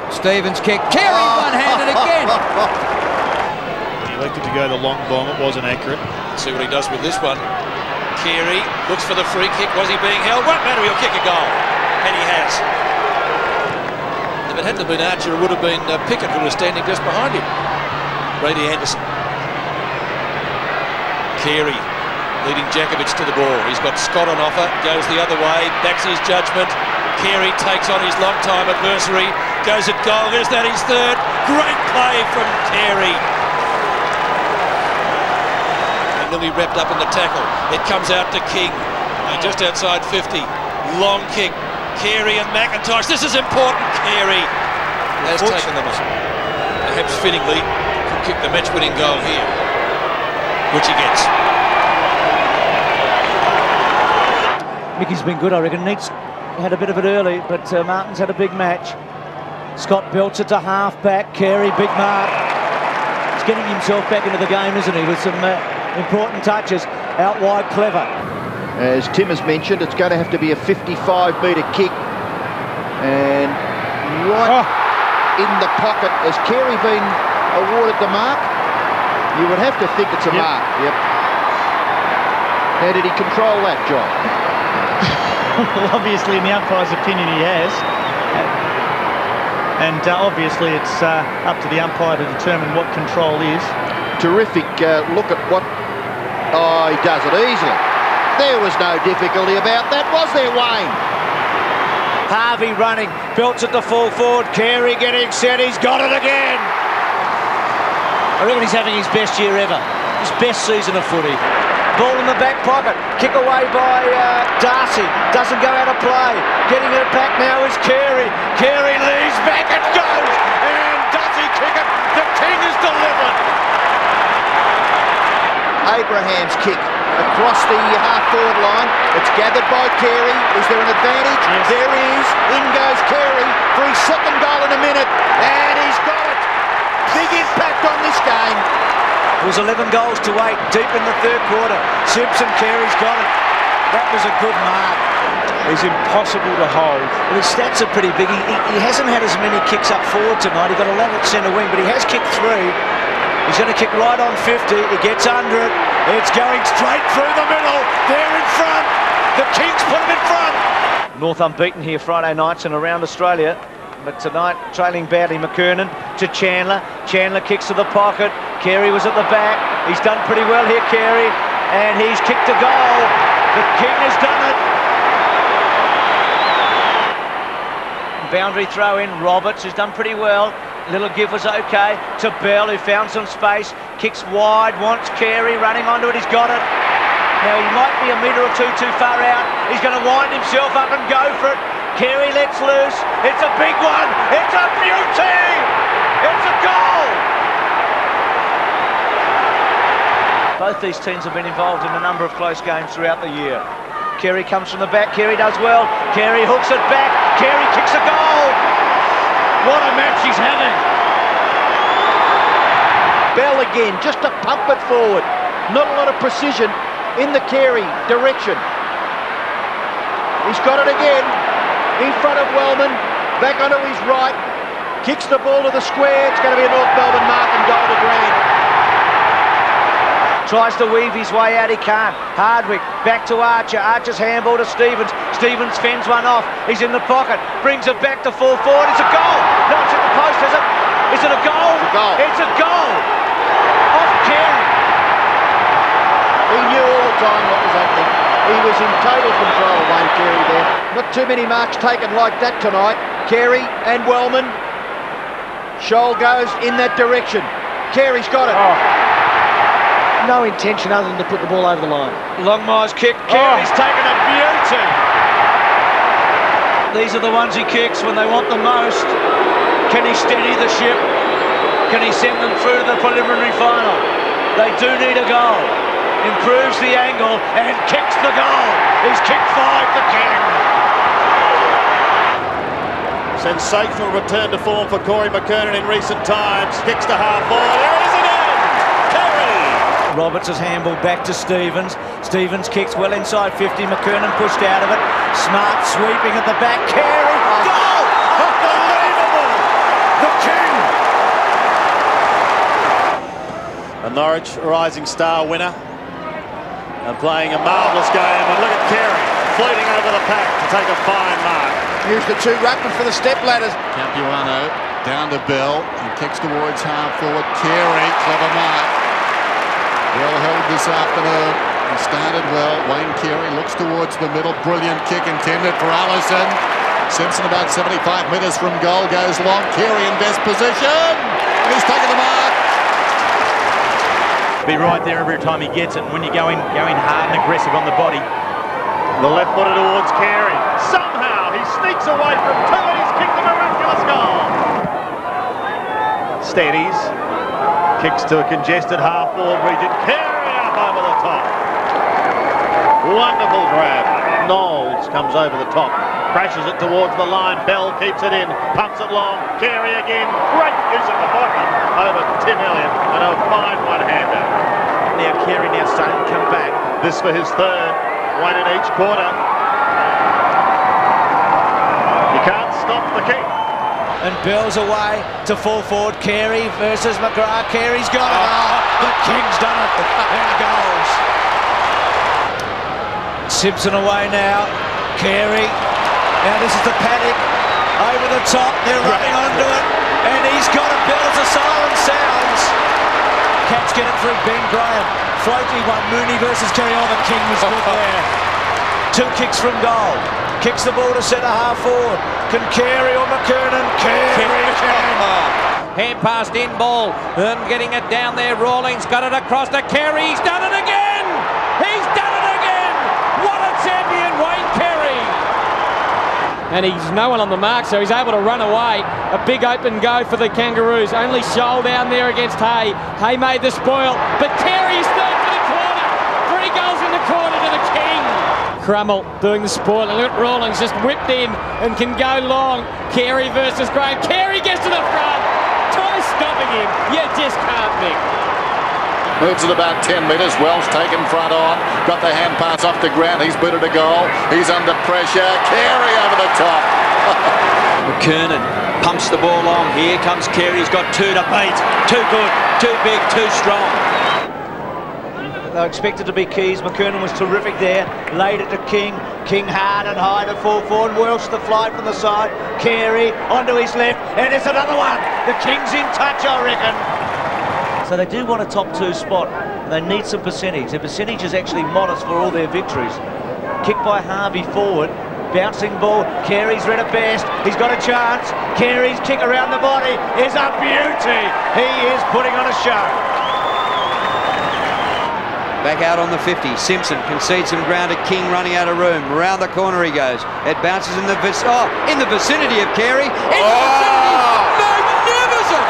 Stevens kick, Carey one-handed again! He elected to go the long bomb, it wasn't accurate. See what he does with this one. Carey looks for the free kick. Was he being held? Won't matter, he'll kick a goal. And he has. If it hadn't been Archer, it would have been Pickett who was standing just behind him. Brady Anderson. Carey leading Jakovic to the ball. He's got Scott on offer, goes the other way, backs his judgment. Carey takes on his long-time adversary, goes at goal. Is that his third? Great play from Carey. And nearly wrapped up in the tackle. It comes out to King, just outside 50. Long kick. Carey and McIntosh. This is important. Carey has taken them on. Perhaps fittingly, could kick the match-winning goal here, which he gets. Mickey's been good, I reckon. Neats had a bit of it early, but Martin's had a big match. Scott belts it to half-back. Carey, big mark. He's getting himself back into the game, isn't he, with some important touches. Out wide, clever. As Tim has mentioned, it's going to have to be a 55-metre kick. And right in the pocket. Has Carey been awarded the mark? You would have to think it's a mark. Yep. How did he control that, John? Well, obviously, in the umpire's opinion, he has. And obviously, it's up to the umpire to determine what control is. Terrific look at what... Oh, he does it easily. There was no difficulty about that, was there, Wayne? Harvey running, belts it to full forward. Carey getting set, he's got it again. I reckon he's having his best year ever. His best season of footy. Ball in the back pocket, kick away by Darcy, doesn't go out of play. Getting it back now is Carey. Carey leaves back, it goes! And does he kick it? The King is delivered! Abraham's kick across the half-forward line. It's gathered by Carey. Is there an advantage? Yes. There is. In goes Carey for his second goal in a minute. And he's got it. Big impact on this game. It was 11 goals to 8, deep in the third quarter. Simpson, Carey's got it. That was a good mark. He's impossible to hold. Well, his stats are pretty big. He hasn't had as many kicks up forward tonight. He got a lot at centre wing, but he has kicked 3. He's going to kick right on 50. He gets under it. It's going straight through the middle. They're in front. The Kings put him in front. North unbeaten here Friday nights and around Australia. But tonight, trailing badly, McKernan to Chandler. Chandler kicks to the pocket. Carey was at the back. He's done pretty well here, Carey. And he's kicked a goal. The King has done it. Boundary throw in. Roberts has done pretty well. Little give was okay to Bell, who found some space. Kicks wide, wants Carey running onto it. He's got it. Now, he might be a metre or two too far out. He's going to wind himself up and go for it. Carey lets loose. It's a big one. It's a beauty. It's a goal. Both these teams have been involved in a number of close games throughout the year. Carey comes from the back. Carey does well. Carey hooks it back. Carey kicks a goal. What a match he's having. Bell again, just to pump it forward. Not a lot of precision in the Carey direction. He's got it again. In front of Wellman, back onto his right, kicks the ball to the square. It's going to be a North Melbourne mark and goal to Grant. Tries to weave his way out, he can't. Hardwick, back to Archer. Archer's handball to Stevens. Stevens fends one off. He's in the pocket, brings it back to full forward. It's a goal. No, it's at the post, is it? Is it a goal? It's a goal. It's a goal. Off Carey. He knew all the time what was happening. He was in total control, Wayne Carey there. Not too many marks taken like that tonight. Carey and Wellman. Scholl goes in that direction. Carey's got it. No intention other than to put the ball over the line. Longmire's kick. Carey's taken a beauty. These are the ones he kicks when they want the most. Can he steady the ship? Can he send them through to the preliminary final? They do need a goal. Improves the angle and kicks the goal. He's kicked 5, the King. Sensational return to form for Corey McKernan in recent times. Kicks to half forward. There it is again. Carey. Roberts has handballed back to Stevens. Stevens kicks well inside 50. McKernan pushed out of it. Smart sweeping at the back. Carey. Goal! Unbelievable! The King. A Norwich Rising Star winner. and playing a marvellous game. And look at Carey fleeting over the pack to take a fine mark. Use the two ruckmen for the step ladders. Capuano down to Bell. He kicks towards half forward. Carey, clever mark. Well held this afternoon. He started well. Wayne Carey looks towards the middle. Brilliant kick intended for Allison. Simpson about 75 metres from goal goes long. Carey in best position. And he's taken the mark. Be right there every time he gets it. When you're going hard and aggressive on the body. The left footer towards Carey. Somehow he sneaks away from two and he's kicked a miraculous goal. Steadies. Kicks to a congested half-forward region. Carey up over the top. Wonderful grab. Knowles comes over the top. Crashes it towards the line. Bell keeps it in. Pumps it long. Carey again. Great use of the body over Tim Elliott. And a fine one-hander. Now Carey now starting to come back. This for his third. One in each quarter. You can't stop the kick. And Bell's away to full forward. Carey versus McGrath. Carey's got it. Oh, the King's done it. And goals. Simpson away now. Carey. Now this is the panic. Over the top. They're running onto it. And he's got it. Bell as the siren sounds. Cats get it through Ben Graham. Floaty one. Mooney versus Carey. Oh, the King was good there. Two kicks from goal. Kicks the ball to centre half forward. Can Carey or McKernan? Carey can. Hand passed in ball. And getting it down there. Rawlings got it across to Carey. He's done it again. He's done it again. What a champion, Wayne Carey. And he's no one on the mark, so he's able to run away. A big open go for the Kangaroos. Only Shoal down there against Hay. Hay made the spoil, but Carey's third for the corner. 3 goals in the corner to the King. Crummell doing the spoil. And look at Rawlings just whipped in and can go long. Carey versus Graham. Carey gets to the front. Try stopping him. You just can't Mick. Moves it about 10 metres. Welsh taken front on. Got the hand pass off to Grant. He's booted a goal. He's under pressure. Carey over the top. McKernan pumps the ball on. Here comes Carey. He's got 2 to beat. Too good, too big, too strong. They were expected to be keys. McKernan was terrific there. Laid it to King. King hard and high to full forward. Welsh the fly from the side. Carey onto his left. And it's another one. The King's in touch, I reckon. So they do want a top 2 spot. And they need some percentage. Their percentage is actually modest for all their victories. Kick by Harvey forward. Bouncing ball. Carey's read it best. He's got a chance. Carey's kick around the body is a beauty. He is putting on a show. Back out on the 50. Simpson concedes some ground to King running out of room. Around the corner he goes. It bounces in the vicinity of Carey. In the vicinity. Magnificent!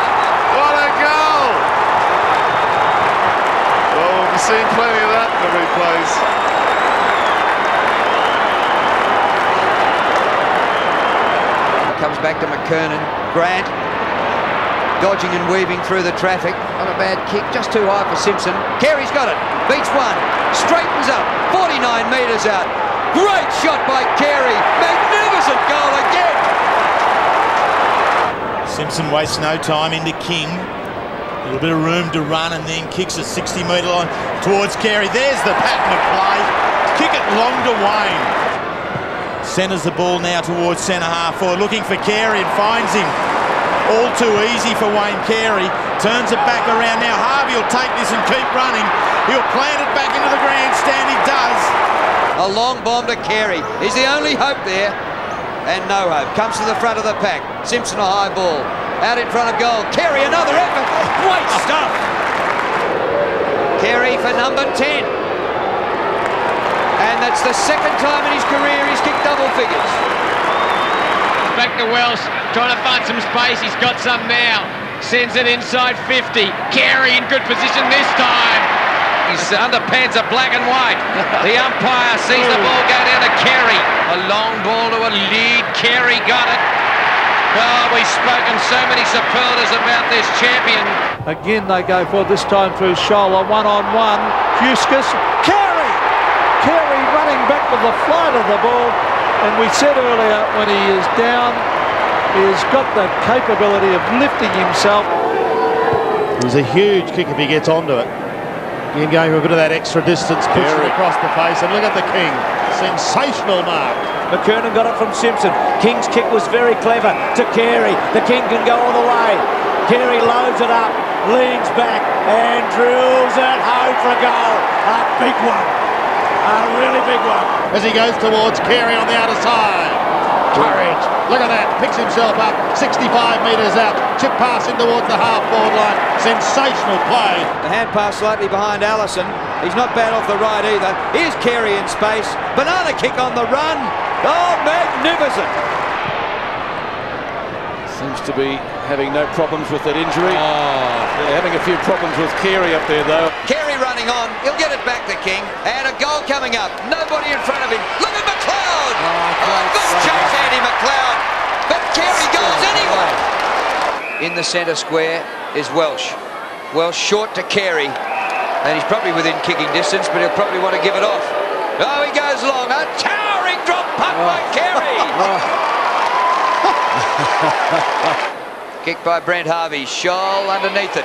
What a goal! Well, we'll be seeing plenty of that in the replays. Comes back to McKernan. Grant dodging and weaving through the traffic. Not a bad kick, just too high for Simpson. Carey's got it. Beats one. Straightens up. 49 metres out. Great shot by Carey. Magnificent goal again. Simpson wastes no time into King. A little bit of room to run and then kicks a 60-metre line towards Carey. There's the pattern of play. Kick it long to Wayne. Centres the ball now towards centre half forward, looking for Carey and finds him. All too easy for Wayne Carey. Turns it back around now. Harvey will take this and keep running. He'll plant it back into the grandstand. He does. A long bomb to Carey. He's the only hope there. And no hope. Comes to the front of the pack. Simpson a high ball. Out in front of goal. Carey another effort. Great stuff. Carey for number 10. And that's the second time in his career he's kicked double figures. Back to Welsh, trying to find some space. He's got some now. Sends it inside 50. Carey in good position this time. His underpants are black and white. The umpire sees the ball go down to Carey. A long ball to a lead. Carey got it. Oh, we've spoken so many superlatives about this champion. Again they go for this time through Shoal. One-on-one. Huskus. Carey! Carey running back with the flight of the ball. And we said earlier, when he is down, he's got the capability of lifting himself. He's a huge kick if he gets onto it. Again, going a bit of that extra distance, puts it across the face, and look at the King. Sensational mark. McKernan got it from Simpson. King's kick was very clever to Carey. The King can go all the way. Carey loads it up, leans back and drills it home for a goal. A big one. A really big one. As he goes towards Carey on the outer side. Courage. Look at that. Picks himself up. 65 metres out. Chip pass in towards the half-forward line. Sensational play. The hand pass slightly behind Allison. He's not bad off the right either. Here's Carey in space. Banana kick on the run. Oh, magnificent. Seems to be having no problems with that injury. They're having a few problems with Carey up there, though. Carey running on. He'll get it back to King. And a goal coming up. Nobody in front of him. Look at McLeod. Good chase, Andy McLeod. But Carey goes anyway. In the centre square is Welsh. Welsh short to Carey. And he's probably within kicking distance, but he'll probably want to give it off. Oh, he goes long. A towering drop puck by Carey. Kick by Brent Harvey. Scholl underneath it.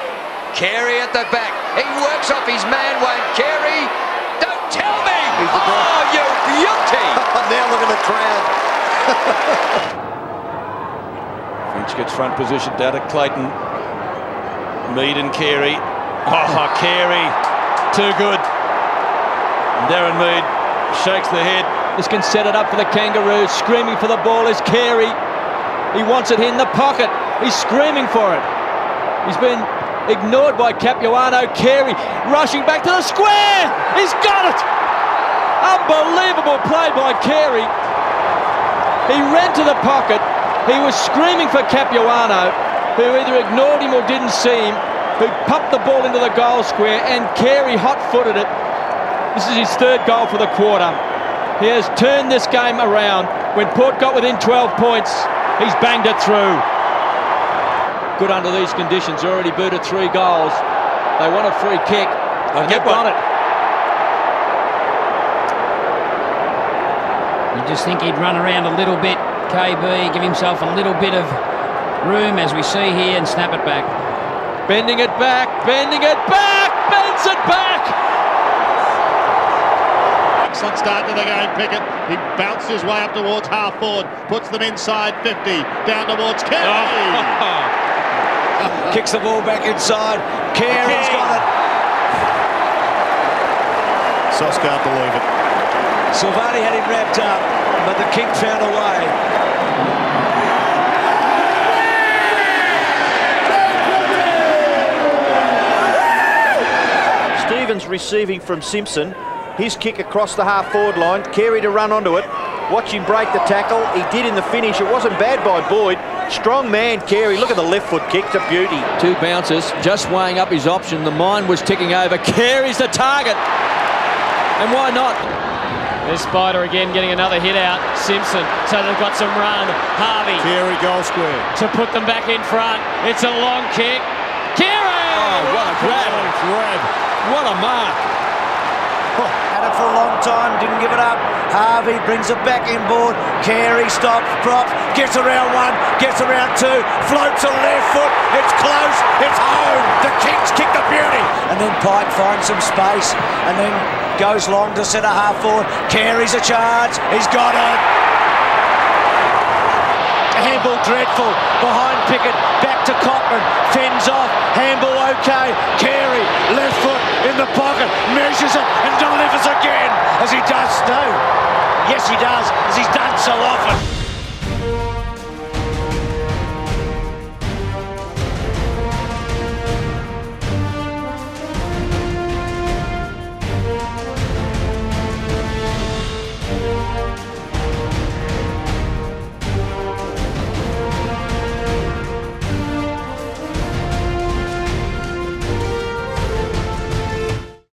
Carey at the back. He works off his man, Wayne Carey. Don't tell me. Oh, you beauty. Now look at the crowd. Finch gets front position down to Clayton. Mead and Carey. Oh, Carey. Too good. And Darren Mead shakes the head. This can set it up for the Kangaroos. Screaming for the ball is Carey. He wants it in the pocket. He's screaming for it. He's been ignored by Capuano. Carey rushing back to the square. He's got it. Unbelievable play by Carey. He ran to the pocket. He was screaming for Capuano, who either ignored him or didn't see him, who popped the ball into the goal square, and Carey hot-footed it. This is his third goal for the quarter. He has turned this game around. When Port got within 12 points, he's banged it through. Good under these conditions. Already booted 3 goals. They want a free kick. They'll get one. It. You just think he'd run around a little bit, KB, give himself a little bit of room, as we see here, and snap it back. Bending it back, bends it back! Excellent start to the game, Pickett. He bounced his way up towards half forward, puts them inside 50, down towards Carey. Kicks the ball back inside. Carey's got it. Sauce can't believe it. Silvani had him wrapped up, but the King found a way. Stevens receiving from Simpson. His kick across the half-forward line. Carey to run onto it. Watch him break the tackle. He did in the finish. It wasn't bad by Boyd. Strong man, Carey. Look at the left foot kick. It's a beauty. 2 bounces, just weighing up his option. The mind was ticking over. Carey's the target. And why not? There's Spider again getting another hit out. Simpson. So they've got some run. Harvey. Carey goal square. To put them back in front. It's a long kick. Carey! Oh, what a grab. What a mark. Had it for a long time, didn't give it up. Harvey brings it back inboard. Carey stops, props, gets around 1, gets around 2, floats a left foot. It's close, it's home. The Kings kick the beauty. And then Pike finds some space and then goes long to centre half forward. Carey's a charge. He's got it. Handball dreadful behind Pickett, back to Cochrane, fends off, handball okay, Carey, left foot in the pocket, measures it and delivers again, as he does, yes he does, as he's done so often.